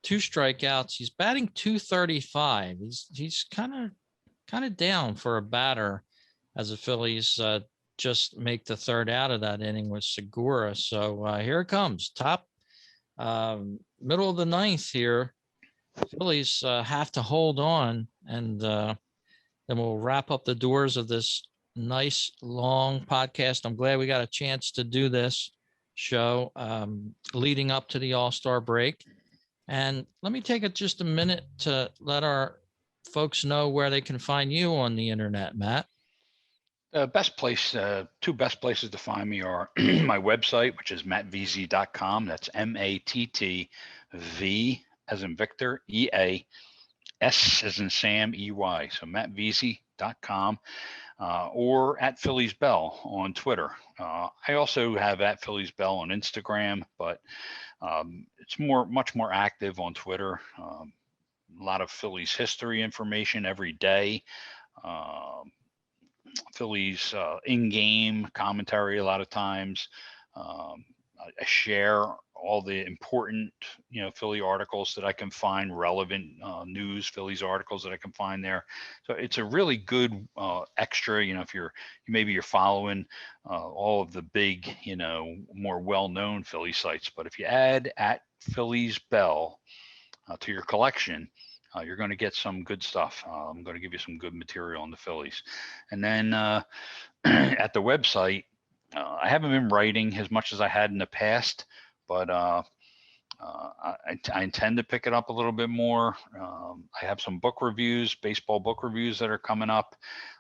2 strikeouts. He's batting .235. He's kind of down for a batter, as the Phillies just make the 3rd out of that inning with Segura. So here it comes, top middle of the 9th here. Phillies have to hold on, and then we'll wrap up the doors of this nice long podcast. I'm glad we got a chance to do this show leading up to the All-Star break. And let me take just a minute to let our folks know where they can find you on the internet, Matt. The best place, 2 best places to find me are my website, which is mattveasey.com. That's MATTV as in Victor, EA, S as in Sam, EY. So mattveasey.com. or at Phillies Bell on Twitter. I also have at Phillies Bell on Instagram, but it's much more active on Twitter. A lot of Phillies history information every day. Phillies in-game commentary a lot of times. I share all the important, Philly articles that I can find, relevant news, Phillies articles that I can find there. So it's a really good extra, if maybe you're following all of the big, more well-known Philly sites. But if you add at Phillies Bell to your collection, you're going to get some good stuff. I'm going to give you some good material on the Phillies. And then at the website, I haven't been writing as much as I had in the past, but I intend to pick it up a little bit more. I have some book reviews, baseball book reviews that are coming up.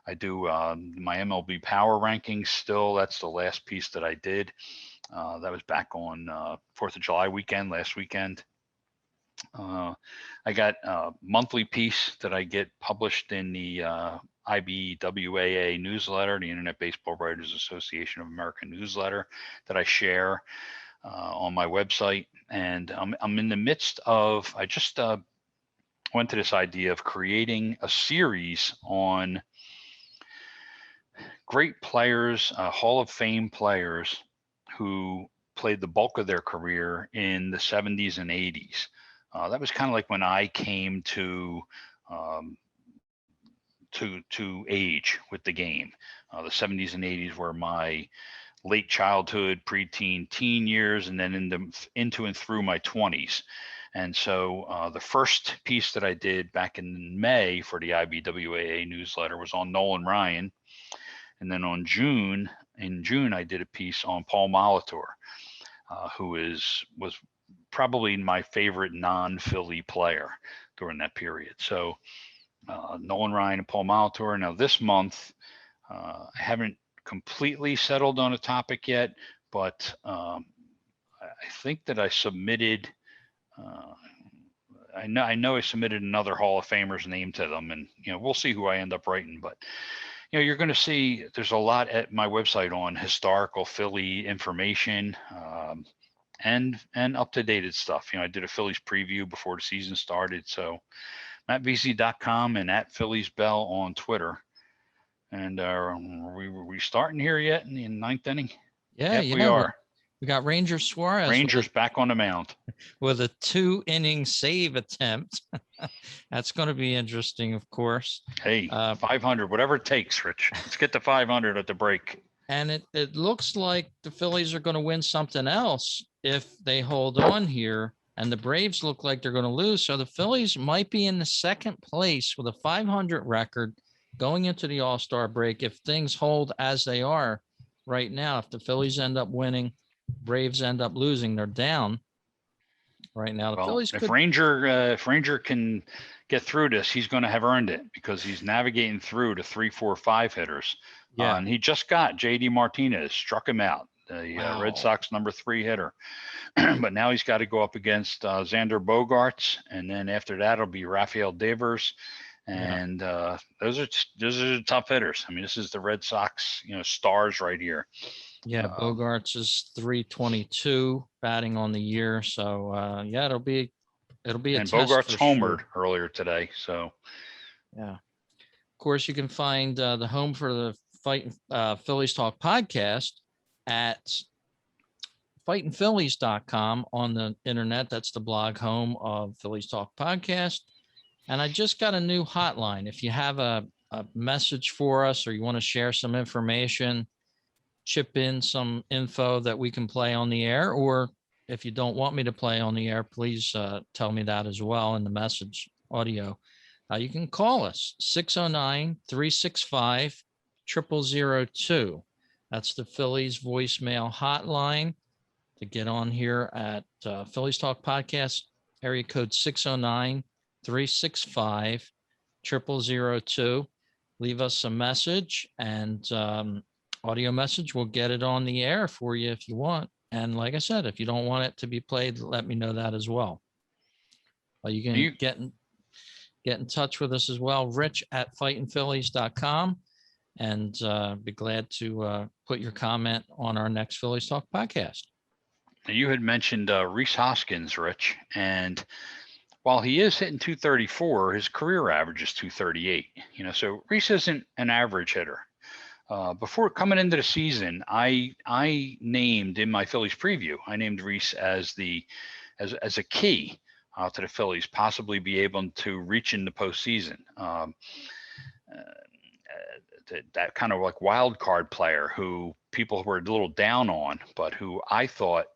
I do my MLB power rankings still. That's the last piece that I did. That was back on 4th of July weekend, last weekend. I got a monthly piece that I get published in the IBWAA newsletter, the Internet Baseball Writers Association of America newsletter, that I share on my website. And I'm in the midst of, I just went to this idea of creating a series on great players, Hall of Fame players who played the bulk of their career in the 70s and 80s. That was kind of like when I came to age with the game. The 70s and 80s were my late childhood, preteen, teen years, and then into and through my 20s. And so the first piece that I did back in May for the IBWAA newsletter was on Nolan Ryan. And then in June, I did a piece on Paul Molitor, who was probably my favorite non-Philly player during that period. So Nolan Ryan and Paul Molitor. Now this month, I haven't completely settled on a topic yet, but I think that I submitted. I know I submitted another Hall of Famer's name to them, and we'll see who I end up writing. But you're going to see there's a lot at my website on historical Philly information. And up-to-date stuff. I did a Phillies preview before the season started. So mattveasey.com and at Phillies Bell on Twitter. And are we starting here yet in the ninth inning? Yeah, we are. We got Ranger Suarez. Rangers back on the mound with a 2-inning save attempt. That's going to be interesting, of course. Hey, 500, whatever it takes, Rich. Let's get to 500 at the break. And it looks like the Phillies are going to win something else if they hold on here. And the Braves look like they're going to lose. So the Phillies might be in the second place with a 500 record going into the All-Star break if things hold as they are right now. If the Phillies end up winning, Braves end up losing, they're down right now. The Phillies if Ranger can get through this, he's going to have earned it because he's navigating through the 3, 4, 5 hitters. Yeah, and he just got JD Martinez, struck him out, the Red Sox number 3 hitter. But now he's got to go up against Xander Bogaerts, and then after that it'll be Rafael Devers, and those are tough hitters. I mean, this is the Red Sox, stars right here. Yeah, Bogaerts is 322 batting on the year, so it'll be a and test. Bogaerts homered earlier today, so yeah. Of course, you can find the home for the Phillies Talk podcast at fightingphillies.com on the internet. That's the blog home of Phillies Talk Podcast. And I just got a new hotline. If you have a message for us or you want to share some information, chip in some info that we can play on the air, or if you don't want me to play on the air, please tell me that as well in the message audio. You can call us 609-365-0002. That's the Phillies voicemail hotline to get on here at Phillies Talk Podcast, area code 609-365-0002. Leave us a message and audio message. We'll get it on the air for you if you want. And like I said, if you don't want it to be played, let me know that as well. You can get in touch with us as well. Rich at fightingphillies.com. and be glad to put your comment on our next Phillies Talk podcast. You had mentioned Rhys Hoskins, Rich, and while he is hitting 234, his career average is 238. So Rhys isn't an average hitter. Before coming into the season, I named in my Phillies preview, I named Rhys as a key to the Phillies, possibly be able to reach in the postseason. That kind of like wild card player who people were a little down on, but who I thought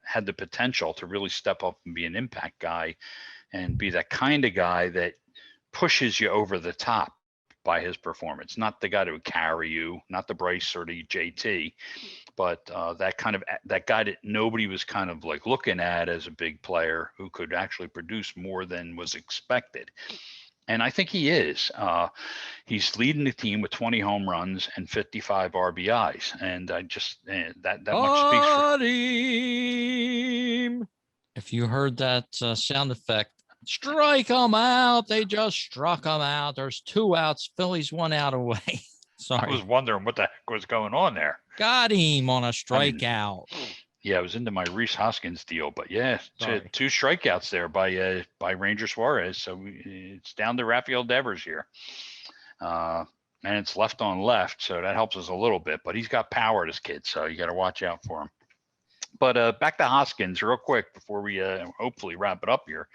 had the potential to really step up and be an impact guy and be that kind of guy that pushes you over the top by his performance. Not the guy that would carry you, not the Bryce or the JT, but that guy that nobody was kind of like looking at as a big player who could actually produce more than was expected. And I think he is. He's leading the team with 20 home runs and 55 RBIs, and I just that much speaks for him. If you heard that sound effect, strike them out. They just struck them out. There's 2 outs. Phillies 1 out away. Sorry. I was wondering what the heck was going on there. Got him on a strikeout. Yeah, I was into my Rhys Hoskins deal, but yeah, 2 strikeouts there by Ranger Suarez. So it's down to Rafael Devers here. And it's left on left, so that helps us a little bit. But he's got power, this kid, so you got to watch out for him. But back to Hoskins real quick before we hopefully wrap it up here.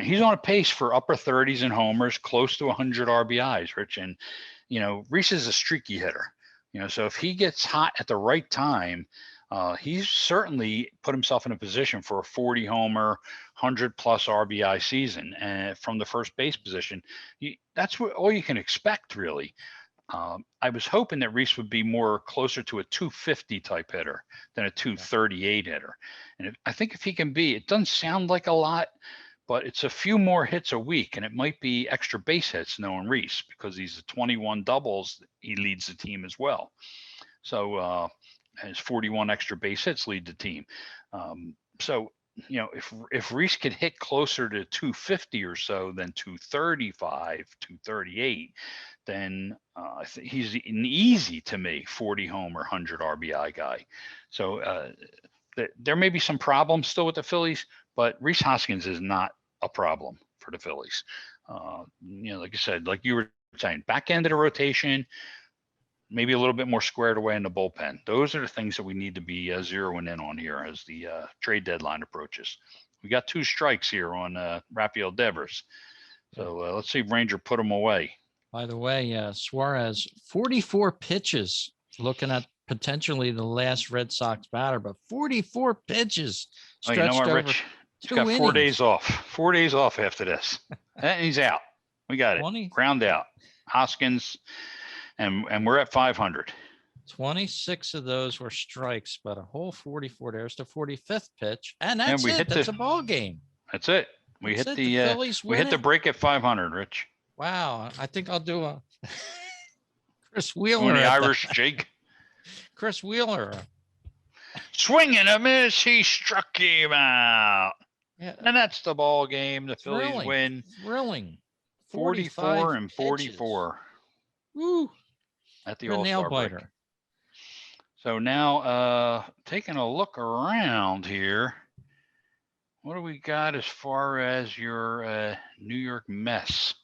He's on a pace for upper 30s in homers, close to 100 RBIs, Rich. And, Rhys is a streaky hitter. So if he gets hot at the right time, he's certainly put himself in a position for a 40 homer, 100 plus RBI season. And from the first base position, that's what all you can expect, really. I was hoping that Rhys would be more closer to a 250 type hitter than a 238 hitter. And I think if he can be, it doesn't sound like a lot, but it's a few more hits a week, and it might be extra base hits knowing Rhys, because he's 21 doubles. He leads the team as well. So his 41 extra base hits lead the team. So if Rhys could hit closer to 250 or so than 235, 238, then I think he's an easy, to me, 40 homer, 100 RBI guy. So there may be some problems still with the Phillies, but Rhys Hoskins is not a problem for the Phillies. Like I said, like you were saying, back end of the rotation, maybe a little bit more squared away in the bullpen. Those are the things that we need to be zeroing in on here as the trade deadline approaches. We got 2 strikes here on Rafael Devers. So let's see if Ranger put them away. By the way, Suarez, 44 pitches, looking at potentially the last Red Sox batter, but 44 pitches stretched you know what, over Rich? He's 2 got innings. 4 days off. 4 days off after this. And he's out. We got it. 20? Ground out. Hoskins, and we're at 500. 26 of those were strikes, but a whole 44. There's the 45th pitch, and that's it. That's a ball game. That's it. We hit the break at 500, Rich. Wow, I think I'll do a Chris Wheeler. The Irish Jake. Chris Wheeler. Swing and a miss. He struck him out. Yeah. And that's the ball game. The Phillies win. Thrilling. 44 and 44. Pitches. Woo. At the All-Star break. Biter. So now taking a look around here. What do we got as far as your New York Mets?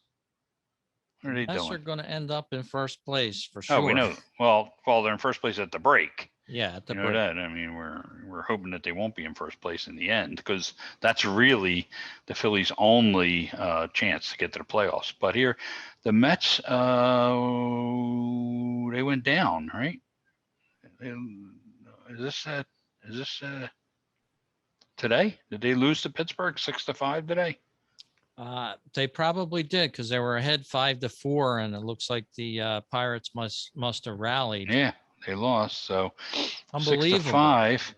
What are they doing? Mets are going to end up in first place for sure. Oh, we know. Well, they're in first place at the break. Yeah, at the break. You know that. I mean, we're hoping that they won't be in first place in the end, because that's really the Phillies' only chance to get to the playoffs. But here, the Mets, they went down, right? Is this today? Did they lose to Pittsburgh 6-5 today? They probably did, because they were ahead 5-4, and it looks like the Pirates must have rallied. Yeah, they lost. So unbelievable. 6-5.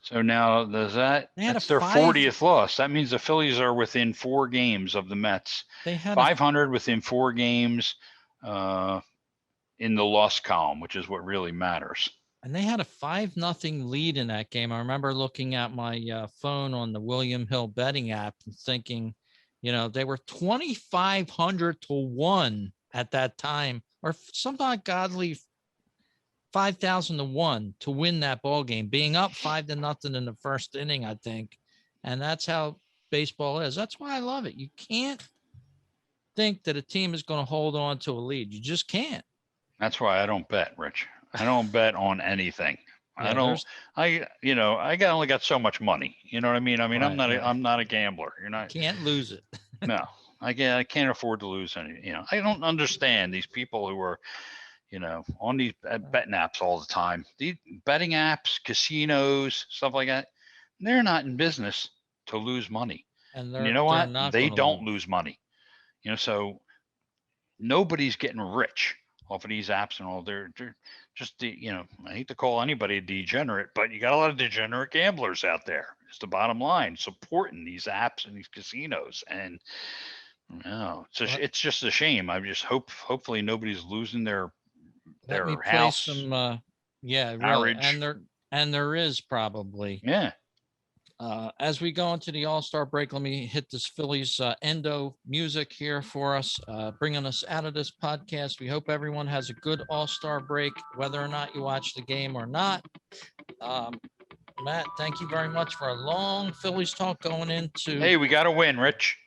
So now that's their 40th loss. That means the Phillies are within 4 games of the Mets. They had 500 within 4 games in the loss column, which is what really matters. And they had a 5-0 lead in that game. I remember looking at my phone on the William Hill betting app and thinking, they were 2,500 to 1 at that time or some ungodly 5,000 to 1 to win that ball game, being up 5-0 in the first inning, I think. And that's how baseball is. That's why I love it. You can't think that a team is going to hold on to a lead. You just can't. That's why I don't bet, Rich. I don't bet on anything. Yeah, I only got so much money. You know what I mean? I'm not a gambler. You're not. Can't lose it. No, I can't afford to lose any. I don't understand these people who are, on these betting apps all the time. These betting apps, casinos, stuff like that. They're not in business to lose money. And you know what? They don't lose money. So nobody's getting rich off of these apps and all. They're just I hate to call anybody a degenerate, but you got a lot of degenerate gamblers out there. It's the bottom line, supporting these apps and these casinos. And no, it's just a shame. I just hopefully nobody's losing their house. Some, yeah, marriage. Really. And there is probably. Yeah. As we go into the All-Star break, let me hit this Phillies endo music here for us, bringing us out of this podcast. We hope everyone has a good All-Star break, whether or not you watch the game or not. Matt, thank you very much for a long Phillies talk going into. Hey, we got to win, Rich.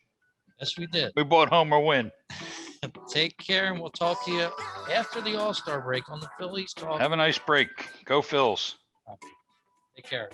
Yes, we did. We brought home our win. Take care, and we'll talk to you after the All-Star break on the Phillies Talk. Have a nice break. Go Phils. Take care.